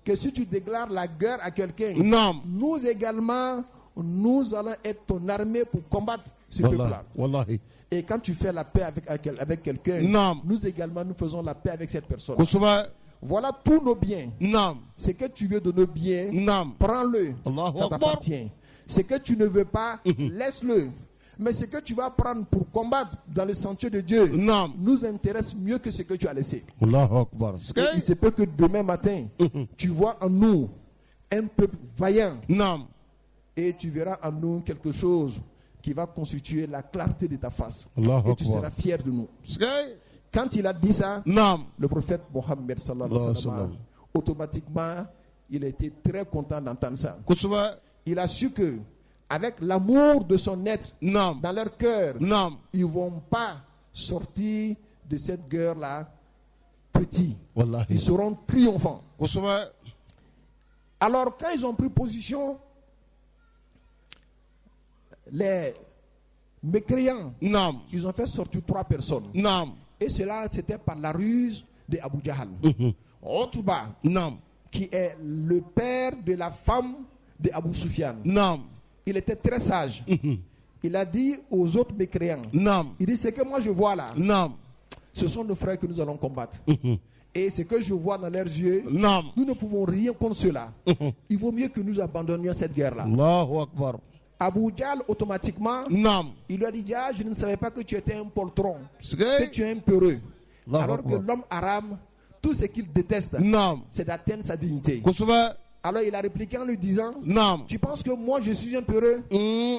que si tu déclares la guerre à quelqu'un,
نعم.
nous également, nous allons être ton armée pour combattre ce peuple-là.
والله. والله.
Et quand tu fais la paix avec quelqu'un,
نعم.
nous également, nous faisons la paix avec cette personne.
كسبة.
Voilà tous nos biens.
نعم.
Ce que tu veux de nos biens,
نعم.
prends-le.
Allahu
Ça
Akbar.
t'appartient. Ce que tu ne veux pas, laisse-le. Mais ce que tu vas prendre pour combattre dans le sentier de Dieu
نعم.
nous intéresse mieux que ce que tu as laissé.
الله أكبر.
Et il se peut que demain matin, tu vois en nous un peuple vaillant
نعم.
et tu verras en nous quelque chose qui va constituer la clarté de ta face.
Allahu
Et tu
Akbar.
seras fier de nous.
سكاي.
Quand il a dit ça,
نعم.
le prophète Mohammed sallallahu alayhi wa sallam, automatiquement, il a été très content d'entendre ça.
كسبة.
Il a su que, avec l'amour de son être
نعم.
dans leur cœur,
نعم.
ils ne vont pas sortir de cette guerre-là petits.
والله.
Ils seront triomphants.
كسبة.
Alors, quand ils ont pris position, les mécréants,
نعم.
ils ont fait sortir 3 personnes.
نعم.
Et cela, c'était par la ruse de Abu Jahal. Otuba,
نعم.
qui est le père de la femme de Abu Sufyan.
نعم.
Il était très sage. Il a dit aux autres mécréants,
نعم.
il dit: ce que moi je vois là,
نعم.
ce sont nos frères que nous allons combattre. Et ce que je vois dans leurs yeux,
نعم.
nous ne pouvons rien contre cela. Il vaut mieux que nous abandonnions cette guerre-là.
الله أكبر.
Abu Jahl, automatiquement,
نعم.
il lui a dit: ah, je ne savais pas que tu étais un poltron, que
سكاي.
tu es un peureux.
Allahu
Alors que
Akbar.
l'homme arabe, tout ce qu'il déteste,
نعم.
c'est d'atteindre sa dignité.
كسبة.
Alors il a répliqué en lui disant:
نعم.
tu penses que moi je suis un peureux?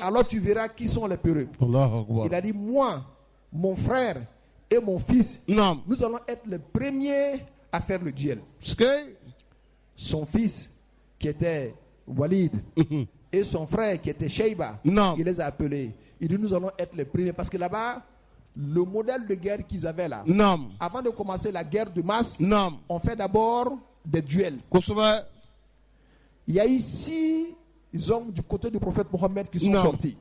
Alors tu verras qui sont les peureux.
الله
Il
أكبر.
a dit: moi, mon frère et mon fils,
نعم.
nous allons être les premiers à faire le duel.
سكاي.
Son fils, qui était Walid, et son frère, qui était Sheiba,
Non.
il les a appelés. Il dit: nous allons être les premiers. Parce que là-bas, le modèle de guerre qu'ils avaient là,
نعم.
avant de commencer la guerre de masse,
نعم.
on fait d'abord des duels.
كسبة.
Il y a eu 6 hommes du côté du prophète Mohammed qui sont
Non.
sortis.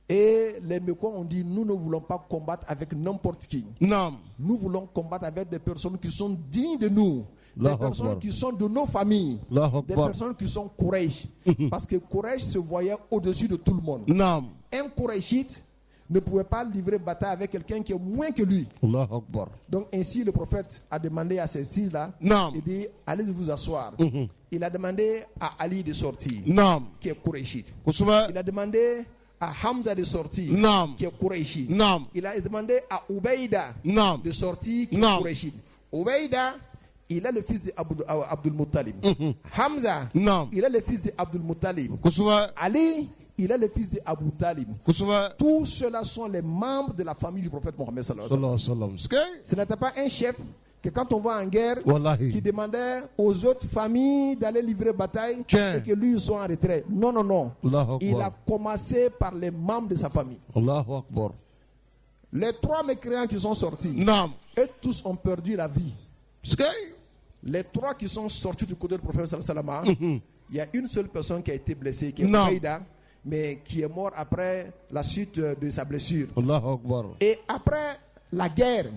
Et les Mécois ont dit: nous ne voulons pas combattre avec n'importe qui.
نعم.
Nous voulons combattre avec des personnes qui sont dignes de nous. Des
Allahu
personnes
Akbar.
qui sont de nos familles.
Allahu
Des
Akbar.
personnes qui sont Quraysh. Parce que Quraysh se voyait au-dessus de tout le monde.
نعم.
Un Qurayshite ne pouvait pas livrer bataille avec quelqu'un qui est moins que lui.
الله أكبر.
Donc ainsi le prophète a demandé à ces 6-là,
نعم.
il dit: allez vous asseoir. Il a demandé à Ali de sortir,
نعم.
qui est Qurayshite.
كسبة.
Il a demandé à Hamza de sortir,
نعم.
qui est Qurayshite.
نعم.
Il a demandé à Ubaïda
نعم.
de sortir, qui est
Non.
Qurayshite. Ubaïda, il est le fils d'Abdul Muttalib. Hamza,
نعم.
il est le fils d'Abdul Muttalib.
كسبة.
Ali, il est le fils d'Abu Talib.
كسبة.
Tous ceux-là sont les membres de la famille du prophète Mohammed sallallahu
صلى
alayhi wa sallam.
الله عليه وسلم. سكاي.
Ce n'était pas un chef que quand on va en guerre,
والله.
qui demandait aux autres familles d'aller livrer bataille
Tiens.
et que lui ils sont en retrait. Non, non, non.
الله
Il a
أكبر.
commencé par les membres de sa famille.
الله أكبر.
Les 3 mécréants qui sont sortis,
نعم.
et tous ont perdu la vie.
سكاي.
Les 3 qui sont sortis du côté du prophète sallallahu alayhi wa sallam, il y a une seule personne qui a été blessée, qui est
Non.
Ubaïda, mais qui est mort après la suite de sa blessure.
الله أكبر.
Et après la guerre,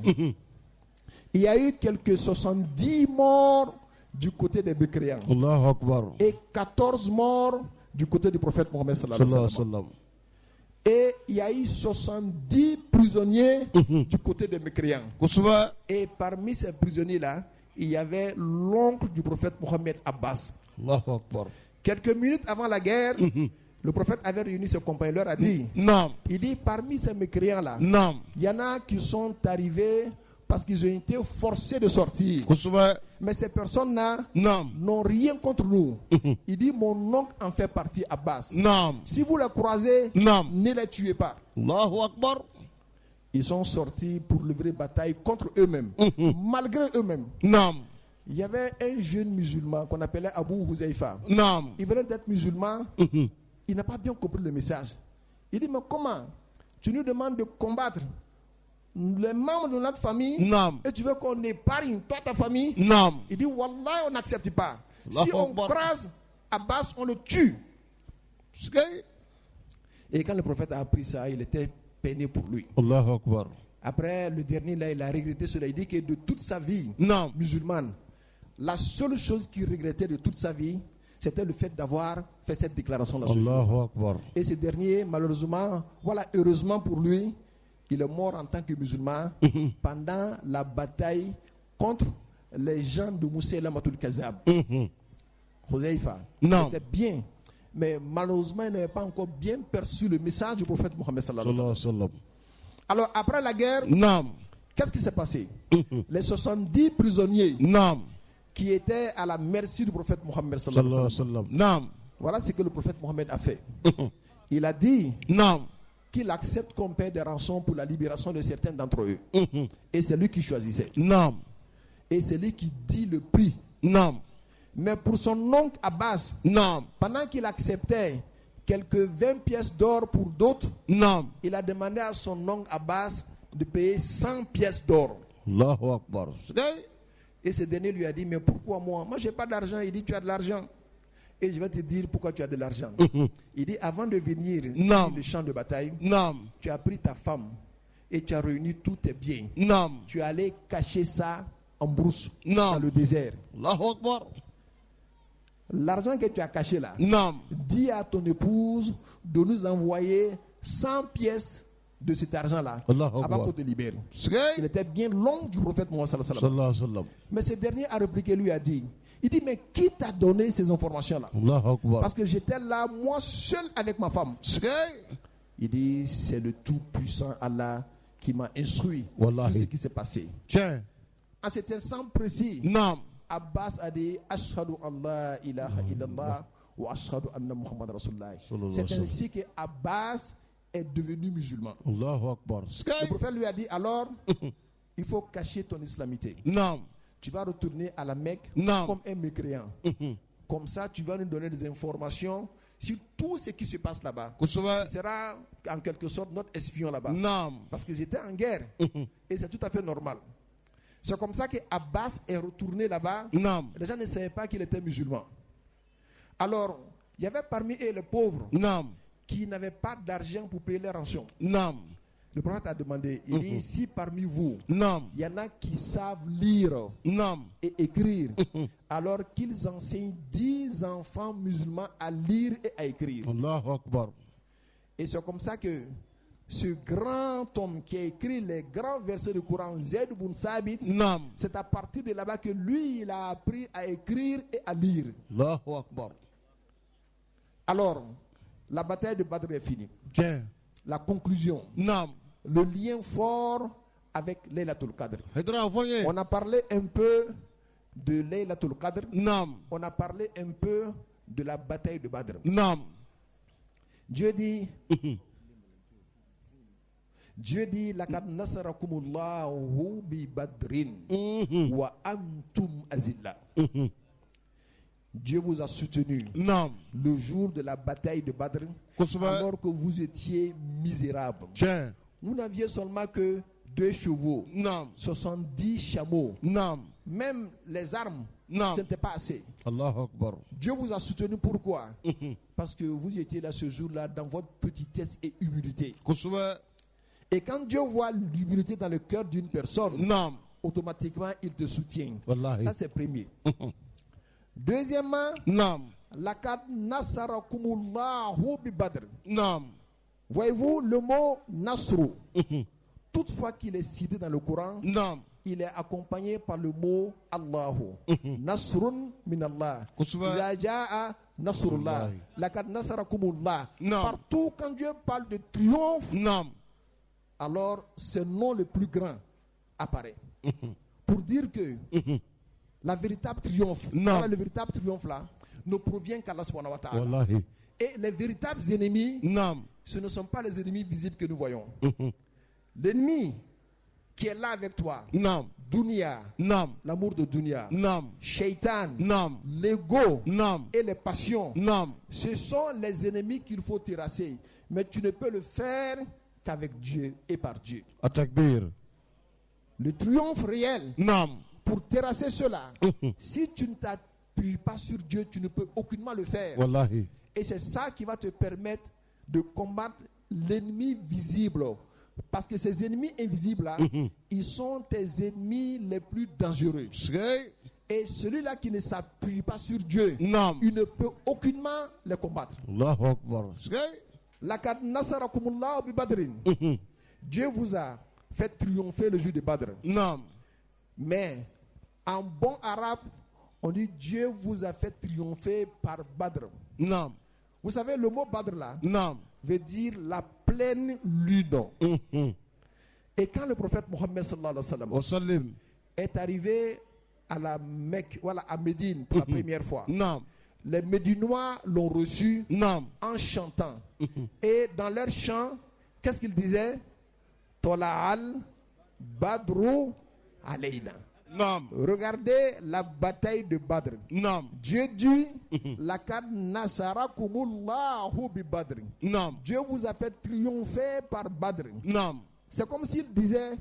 Il y a eu quelques 70 morts du côté des mécréants
Allahu Akbar.
et 14 morts du côté du prophète Mohammed sallallahu alayhi wa
Sallallahu
sallam.
sallam.
Et il y a eu 70 prisonniers du côté des mécréants.
Kusuba.
Et parmi ces prisonniers-là, il y avait l'oncle du prophète Mohammed Abbas.
Allahu Akbar.
Quelques minutes avant la guerre, le prophète avait réuni ses compagnons, leur a dit,
Naam.
il dit, parmi ces mécréants-là,
Naam.
il y en a qui sont arrivés parce qu'ils ont été forcés de sortir.
Kusuba.
Mais ces personnes-là
Naam.
n'ont rien contre nous. Il dit, mon oncle en fait partie, Abbas.
Naam.
Si vous les croisez,
Naam.
ne les tuez pas.
Allahu Akbar.
Ils sont sortis pour livrer bataille contre eux-mêmes, malgré eux-mêmes.
Naam.
Il y avait un jeune musulman qu'on appelait Abu Huzaifa.
Naam.
Il venait d'être musulman. Il n'a pas bien compris le message. Il dit, mais comment tu nous demandes de combattre les membres de notre famille
Naam.
et tu veux qu'on épargne toi, ta famille?
Naam.
Il dit, Wallah, on n'accepte pas. Si
Allahu
on
Akbar.
croise Abbas, on le tue.
Skay.
Et quand le prophète a appris ça, il était peiné pour lui.
Allahu Akbar.
Après, le dernier, là, il a regretté cela. Il dit que de toute sa vie
Naam.
musulmane, la seule chose qu'il regrettait de toute sa vie, c'était le fait d'avoir fait cette déclaration-là. ce jour.
Allahu Akbar.
Et ce dernier, malheureusement, voilà, heureusement pour lui, il est mort en tant que musulman pendant la bataille contre les gens de Moussaïlamatul Kazab. Huzaifa,
Non.
c'était bien, mais malheureusement, il n'avait pas encore bien perçu le message du prophète Mohammed sallallahu alayhi wa
Sallallahu
sallam.
sallam.
Alors, après la guerre,
Naam.
qu'est-ce qui s'est passé? Les 70 prisonniers
Naam.
qui étaient à la merci du prophète Mohammed sallallahu alayhi wa
Sallallahu
sallam.
sallam. Naam.
Voilà ce que le prophète Mohammed a fait. Il a dit
Naam.
qu'il accepte qu'on paie des rançons pour la libération de certains d'entre eux. Et c'est lui qui choisissait.
Naam.
Et c'est lui qui dit le prix.
Naam.
Mais pour son oncle Abbas,
Naam.
pendant qu'il acceptait quelques 20 pièces d'or pour d'autres,
Naam.
il a demandé à son oncle Abbas de payer 100 pièces d'or.
Allahu Akbar. Skay.
Et ce dernier lui a dit, mais pourquoi moi? Moi, je n'ai pas d'argent. Il dit, tu as de l'argent. Et je vais te dire pourquoi tu as de l'argent. Il dit, avant de venir
Non.
sur le champ de bataille,
Naam.
tu as pris ta femme et tu as réuni tous tes biens.
Naam.
Tu es allé cacher ça en brousse,
Non.
dans le désert.
Allahu Akbar.
L'argent que tu as caché là,
Naam.
dis à ton épouse de nous envoyer 100 pièces de cet argent-là
Allahu
avant
Akbar.
qu'on te libère. Il
Skay.
était bien long du prophète Mohammed sallallahu alayhi wa sallam.
Sallallahu sallam.
Mais ce dernier a répliqué, lui a dit, il dit, mais qui t'a donné ces informations-là?
Allahu Akbar.
Parce que j'étais là, moi seul avec ma femme.
Skay.
Il dit, c'est le tout-puissant Allah qui m'a instruit
Wallahi.
sur ce qui s'est passé.
Tiens.
En cet instant précis,
Naam.
Abbas a dit, Ashhadu an la ilaha illallah wa ashhadu anna Muhammad Rasulullah.
Sallallahu
C'est
sallam.
ainsi que Abbas est devenu musulman.
Allahu Akbar.
Le
Skay.
prophète lui a dit, alors, il faut cacher ton islamité.
Naam.
Tu vas retourner à la Mecque
Non.
comme un mécréant. Comme ça, tu vas nous donner des informations sur tout ce qui se passe là-bas.
Kusuba.
Tu seras en quelque sorte notre espion là-bas.
Naam.
Parce qu'ils étaient en guerre. Et c'est tout à fait normal. C'est comme ça que Abbas est retourné là-bas.
Naam.
Les gens ne savaient pas qu'il était musulman. Alors, il y avait parmi eux les pauvres
Naam.
qui n'avaient pas d'argent pour payer les rançons.
Naam.
Le prophète a demandé, il dit, si parmi vous,
Naam.
il y en a qui savent lire
Naam.
et écrire, alors qu'ils enseignent 10 enfants musulmans à lire et à écrire.
Allahu Akbar.
Et c'est comme ça que ce grand homme qui a écrit les grands versets du Coran, Zayd ibn Sabit,
Naam.
c'est à partir de là-bas que lui, il a appris à écrire et à lire.
Allahu Akbar.
Alors, la bataille de Badr est finie.
Tiens.
La conclusion,
Naam.
le lien fort avec Laylatul Qadr.
Hydra Foye.
On a parlé un peu de Laylatul Qadr.
Naam.
On a parlé un peu de la bataille de Badr.
Naam.
Dieu dit, Lakad nasarakumullahu bi badrin wa antum azilla. Dieu vous a soutenu
Naam.
le jour de la bataille de Badr
Kusuba.
alors que vous étiez misérables.
Tiens.
Vous n'aviez seulement que 2 chevaux,
Naam.
70 chameaux.
Naam.
Même les armes,
Non.
ce n'était pas assez.
Allahu Akbar.
Dieu vous a soutenu pourquoi? Parce que vous étiez là ce jour-là dans votre petitesse et humilité.
Kusuba.
Et quand Dieu voit l'humilité dans le cœur d'une personne,
Naam.
automatiquement il te soutient.
Wallahi.
Ça c'est premier. Deuxièmement,
Naam.
Lakad nasarakumullahu bi Badr.
Naam.
Voyez-vous le mot Nasru, toutefois qu'il est cité dans le Coran,
Naam.
il est accompagné par le mot Allahu. Nasrun min Allah.
Kusba.
Iza jaa Nasrullah.
Wallahi.
Lakad nasarakumullah.
Non.
Partout quand Dieu parle de triomphe,
Naam.
alors ce nom le plus grand apparaît. Pour dire que la véritable triomphe,
Non.
voilà, le véritable triomphe là, ne provient qu'Allah subhanahu wa ta'ala.
Wallahi.
Et les véritables ennemis,
Naam.
ce ne sont pas les ennemis visibles que nous voyons. L'ennemi qui est là avec toi,
Naam.
Dunya,
Naam.
l'amour de Dunya,
Naam.
Shaitan,
Naam.
l'ego
Naam.
et les passions,
Naam.
ce sont les ennemis qu'il faut terrasser. Mais tu ne peux le faire qu'avec Dieu et par Dieu.
Atakbir.
Le triomphe réel,
Naam.
pour terrasser cela, si tu ne t'appuies pas sur Dieu, tu ne peux aucunement le faire.
Wallahi.
Et c'est ça qui va te permettre de combattre l'ennemi visible. Parce que ces ennemis invisibles-là, ils sont tes ennemis les plus dangereux.
Sgay.
Et celui-là qui ne s'appuie pas sur Dieu,
Naam.
il ne peut aucunement les combattre.
Allahu Akbar. Sgay.
Lakad nasarakumullahu bi Badrin. Dieu vous a fait triompher le jour de Badr.
Naam.
Mais en bon arabe, on dit Dieu vous a fait triompher par Badr.
Naam.
Vous savez, le mot Badr là
Naam.
veut dire la pleine lune. Et quand le prophète Mohammed sallallahu alayhi wa sallam
Wasallim.
est arrivé à la Mecque, voilà, à Médine pour la première fois,
Naam.
les Médinois l'ont reçu
Naam.
en chantant. Et dans leur chant, qu'est-ce qu'ils disaient? Tola'al Badru alayna.
Naam.
Regardez la bataille de Badr.
Naam.
Dieu dit, Lakad nasarakumullahu bi Badr.
Naam.
Dieu vous a fait triompher par Badr.
Naam.
C'est comme s'il disait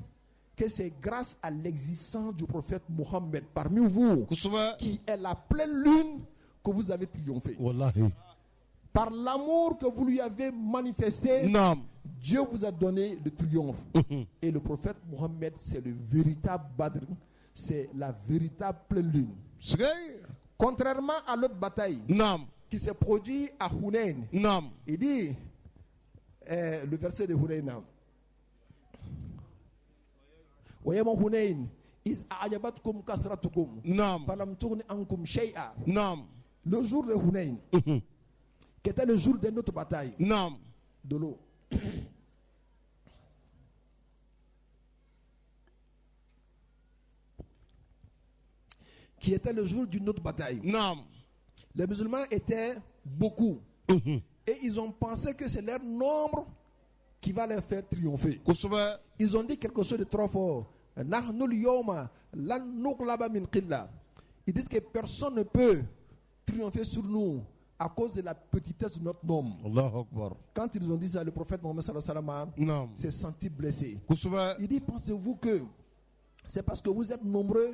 que c'est grâce à l'existence du prophète Mohammed parmi vous,
Kusba.
qui est la pleine lune, que vous avez triomphé.
Wallahi.
Par l'amour que vous lui avez manifesté,
Naam.
Dieu vous a donné le triomphe. Et le prophète Mohammed, c'est le véritable Badr, c'est la véritable pleine lune.
Sgay.
Contrairement à l'autre bataille
Naam.
qui s'est produite à Hunayn,
Naam.
il dit, le verset de Hunayn, ويوم هنين إذ أعجبتكم كثرتكم
Naam.
فلم تغن عنكم شيئا.
Naam.
Le jour de Hunayn, qui était le jour de notre bataille
Naam.
de l'eau. Qui était le jour d'une autre bataille.
Naam.
Les musulmans étaient beaucoup. Et ils ont pensé que c'est leur nombre qui va les faire triompher.
Kusba.
Ils ont dit quelque chose de trop fort. Nahnul yawma lan nuqlaba min qilla. Ils disent que personne ne peut triompher sur nous à cause de la petitesse de notre nombre.
Allahu Akbar.
Quand ils ont dit ça, le prophète Mohammed sallallahu alayhi wa sallam
Naam.
s'est senti blessé.
Kusba.
Il dit, pensez-vous que c'est parce que vous êtes nombreux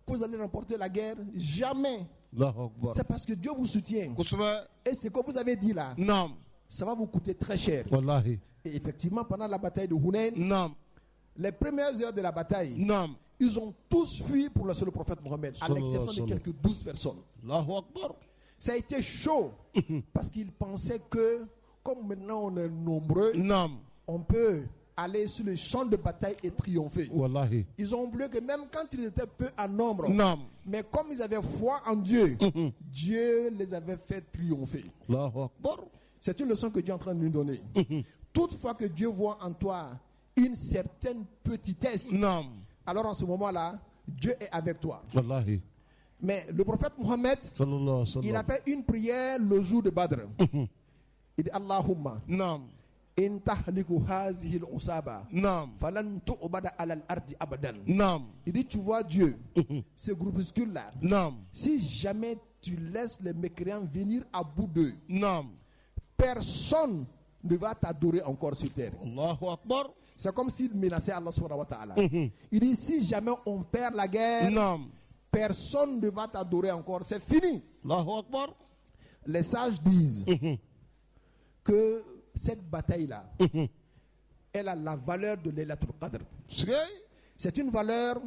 que vous allez remporter la guerre? Jamais.
Allahu Akbar.
C'est parce que Dieu vous soutient.
Kusba.
Et ce que vous avez dit là,
Naam.
ça va vous coûter très cher.
Wallahi.
Et effectivement, pendant la bataille de Hunayn,
Naam.
les premières heures de la bataille,
Naam.
ils ont tous fui pour le seul prophète Mohammed, à l'exception de quelques 12 personnes.
Allahu Akbar.
Ça a été chaud parce qu'ils pensaient que, comme maintenant on est nombreux,
Naam.
on peut aller sur le champ de bataille et triompher.
Wallahi.
Ils ont voulu que même quand ils étaient peu en nombre,
Naam.
mais comme ils avaient foi en Dieu, Dieu les avait fait triompher.
Allahu Akbar.
C'est une leçon que Dieu est en train de nous donner. Toutefois que Dieu voit en toi une certaine petitesse,
Naam.
alors en ce moment-là, Dieu est avec toi.
Wallahi.
Mais le prophète Mohammed,
Sallallahu alayhi wa
il a
sallam.
fait une prière le jour de Badr. Il dit Allahumma
Naam.
in tahliku hazihi al-usaba
Naam.
falan tu'bada ala al-ardi abadan.
Naam.
Il dit, tu vois Dieu, ce groupuscule-là,
Naam.
si jamais tu laisses les mécréants venir à bout d'eux,
Naam.
personne ne va t'adorer encore sur terre.
Allahu Akbar.
C'est comme s'il menaçait Allah subhanahu wa ta'ala. Il dit, si jamais on perd la guerre,
Naam.
personne ne va t'adorer encore. C'est fini.
Allahu Akbar.
Les sages disent que cette bataille-là, elle a la valeur de Laylatul Qadr.
Sgay.
C'est une valeur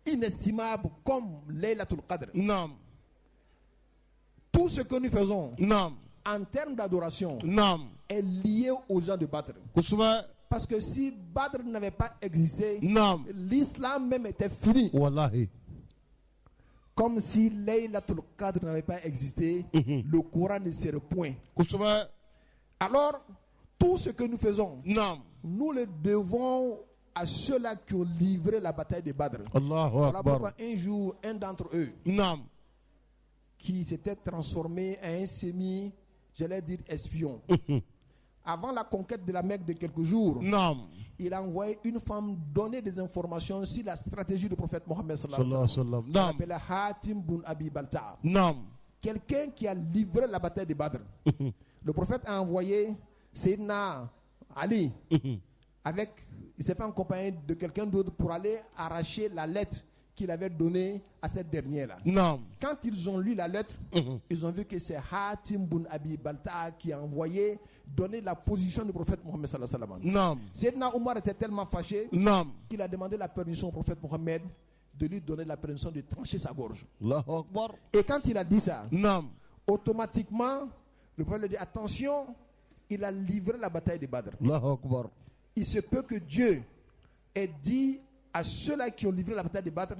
inestimable comme Laylatul Qadr.
Naam.
Tout ce que nous faisons
Naam.
en termes d'adoration
Naam.
est lié aux gens de Badr.
Kusuma.
Parce que si Badr n'avait pas existé,
Naam.
l'islam même était fini.
Wallahi.
Comme si Laylatul Qadr n'avait pas existé, le Coran ne serait point.
Kusuma.
Alors, tout ce que nous faisons,
Naam.
nous le devons à ceux-là qui ont livré la bataille de Badr.
Allahu
Voilà
Akbar.
pourquoi un jour, un d'entre eux,
Naam.
qui s'était transformé en un semi, j'allais dire espion. Avant la conquête de la Mecque de quelques jours,
Naam.
il a envoyé une femme donner des informations sur la stratégie du prophète Mohammed sallallahu
Sallallahu
alayhi wa
alayhi wa sallam.
sallam.
Naam.
Il s'appelait Hatim bin Abi Balta'a.
Naam.
Quelqu'un qui a livré la bataille de Badr. Le prophète a envoyé Sayyidina Ali avec, il s'est fait en compagnie de quelqu'un d'autre pour aller arracher la lettre qu'il avait donnée à cette dernière-là.
Naam.
Quand ils ont lu la lettre, ils ont vu que c'est Hatim bin Abi Balta'a qui a envoyé donner la position du prophète Mohammed sallallahu alayhi wa sallam.
Naam.
Sayyidina Omar était tellement fâché
Naam.
qu'il a demandé la permission au prophète Mohammed de lui donner la permission de trancher sa gorge.
Allahu Akbar.
Et quand il a dit ça,
Naam.
automatiquement, le prophète lui dit attention, il a livré la bataille de Badr.
Allahu Akbar.
Il se peut que Dieu ait dit à ceux-là qui ont livré la bataille de Badr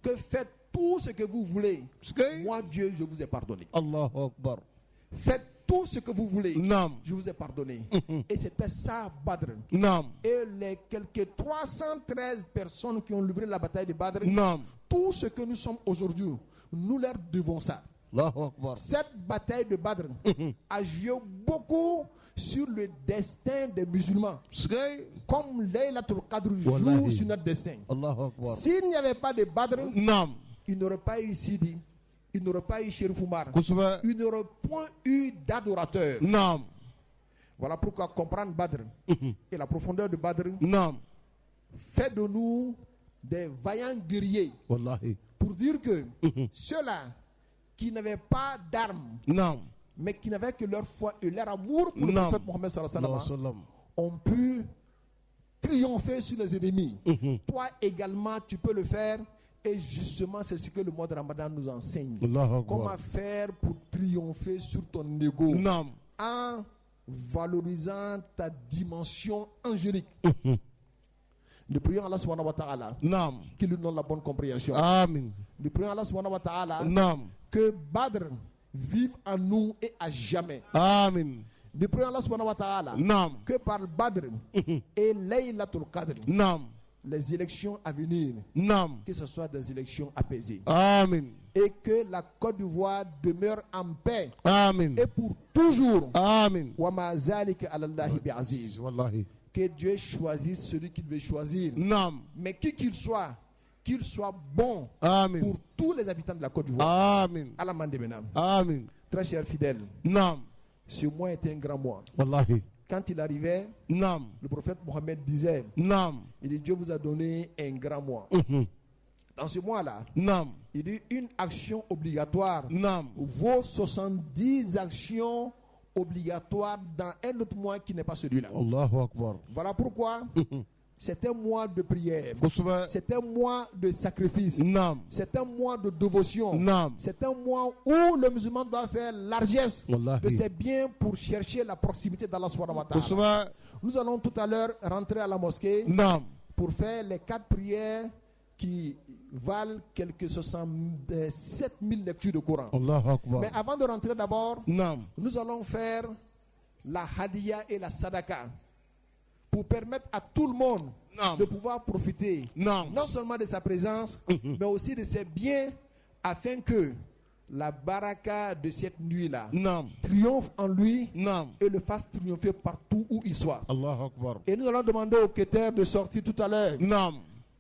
que faites tout ce que vous voulez.
Skay.
Moi, Dieu, je vous ai pardonné.
Allahu Akbar.
Faites tout ce que vous voulez.
Naam.
Je vous ai pardonné. Et c'était ça, Badr.
Naam.
Et les quelques 313 personnes qui ont livré la bataille de Badr,
Naam.
tout ce que nous sommes aujourd'hui, nous leur devons ça.
Allahu Akbar.
Cette bataille de Badr a joué beaucoup sur le destin des musulmans.
Skay.
Comme Laylatul Qadr joue
Wallahi.
sur notre destin.
Allahu Akbar.
S'il n'y avait pas de Badr,
Naam.
il n'aurait pas eu Sidi, il n'aurait pas eu Chérif Oumar,
Kusuma.
il n'aurait point eu d'adorateurs.
Naam.
Voilà pourquoi comprendre Badr et la profondeur de Badr
Naam.
fait de nous des vaillants guerriers.
Wallahi.
Pour dire que ceux-là qui n'avaient pas d'armes,
Naam.
mais qui n'avaient que leur foi et leur amour pour le
Naam.
prophète Mohammed sallallahu alayhi wa sallam,
Sallam.
ont pu triompher sur les ennemis. Toi également, tu peux le faire. Et justement, c'est ce que le mois de Ramadan nous enseigne.
Allahu Akbar.
Comment faire pour triompher sur ton ego
Naam.
en valorisant ta dimension angélique. Nous prions Allah subhanahu wa ta'ala
Naam.
qu'il nous donne la bonne compréhension.
Amin.
Nous prions Allah subhanahu wa ta'ala
Naam.
que Badr vive en nous et à jamais.
Amin.
Nous prions Allah subhanahu wa ta'ala
Naam.
que par Badr et Laylatul Qadr,
Naam.
les élections à venir,
Naam.
que ce soit des élections apaisées.
Amin.
Et que la Côte d'Ivoire demeure en paix.
Amin.
Et pour toujours.
Amin.
Wa ma zalika ala Allahi bi'aziz.
Wallahi.
Que Dieu choisisse celui qu'il veut choisir.
Naam.
Mais qui qu'il soit bon
Amin.
pour tous les habitants de la Côte d'Ivoire.
Amin.
Allah mande benam.
Amin.
Très chers fidèles,
Naam.
ce mois était un grand mois.
Wallahi.
Quand il arrivait,
Naam.
le prophète Mohammed disait,
Naam.
il dit Dieu vous a donné un grand mois. Dans ce mois-là,
Naam.
il dit une action obligatoire
Naam.
vaut 70 actions obligatoires dans un autre mois qui n'est pas celui-là.
Allahu Akbar.
Voilà pourquoi c'est un mois de prière,
Kusuma.
c'est un mois de sacrifice,
Naam.
c'est un mois de dévotion,
Naam.
c'est un mois où le musulman doit faire largesse
Wallahi.
de ses biens pour chercher la proximité d'Allah subhanahu wa ta'ala.
Kusuma.
Nous allons tout à l'heure rentrer à la mosquée
Naam.
pour faire les 4 prières qui valent quelques 67 000 lectures de Coran.
Allahu Akbar.
Mais avant de rentrer d'abord,
Naam.
nous allons faire la hadiya et la sadaka pour permettre à tout le monde
Naam.
de pouvoir profiter
Naam.
non seulement de sa présence, mais aussi de ses biens, afin que la baraka de cette nuit-là
Naam.
triomphe en lui
Naam.
et le fasse triompher partout où il soit.
Allahu Akbar.
Et nous allons demander au quêteur de sortir tout à l'heure.
Naam.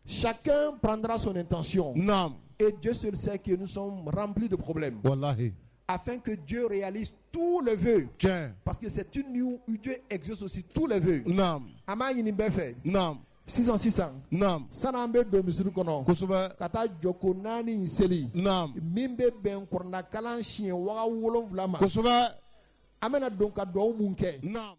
Chacun prendra son intention.
Naam.
Et Dieu seul sait que nous sommes remplis de problèmes.
Wallahi.
Afin que Dieu réalise tous les vœux.
Tiens.
Parce que c'est une nuit où Dieu exauce aussi tous les vœux.
Naam.
Ama yini befe
Naam.
600
Naam.
sanambe do misuru kono
Kusuma.
kata joko nani seli
Naam.
mimbe ben korna kalan chien waga wolonfla ma
Kusuma.
amena don ka do mun kɛ
Naam.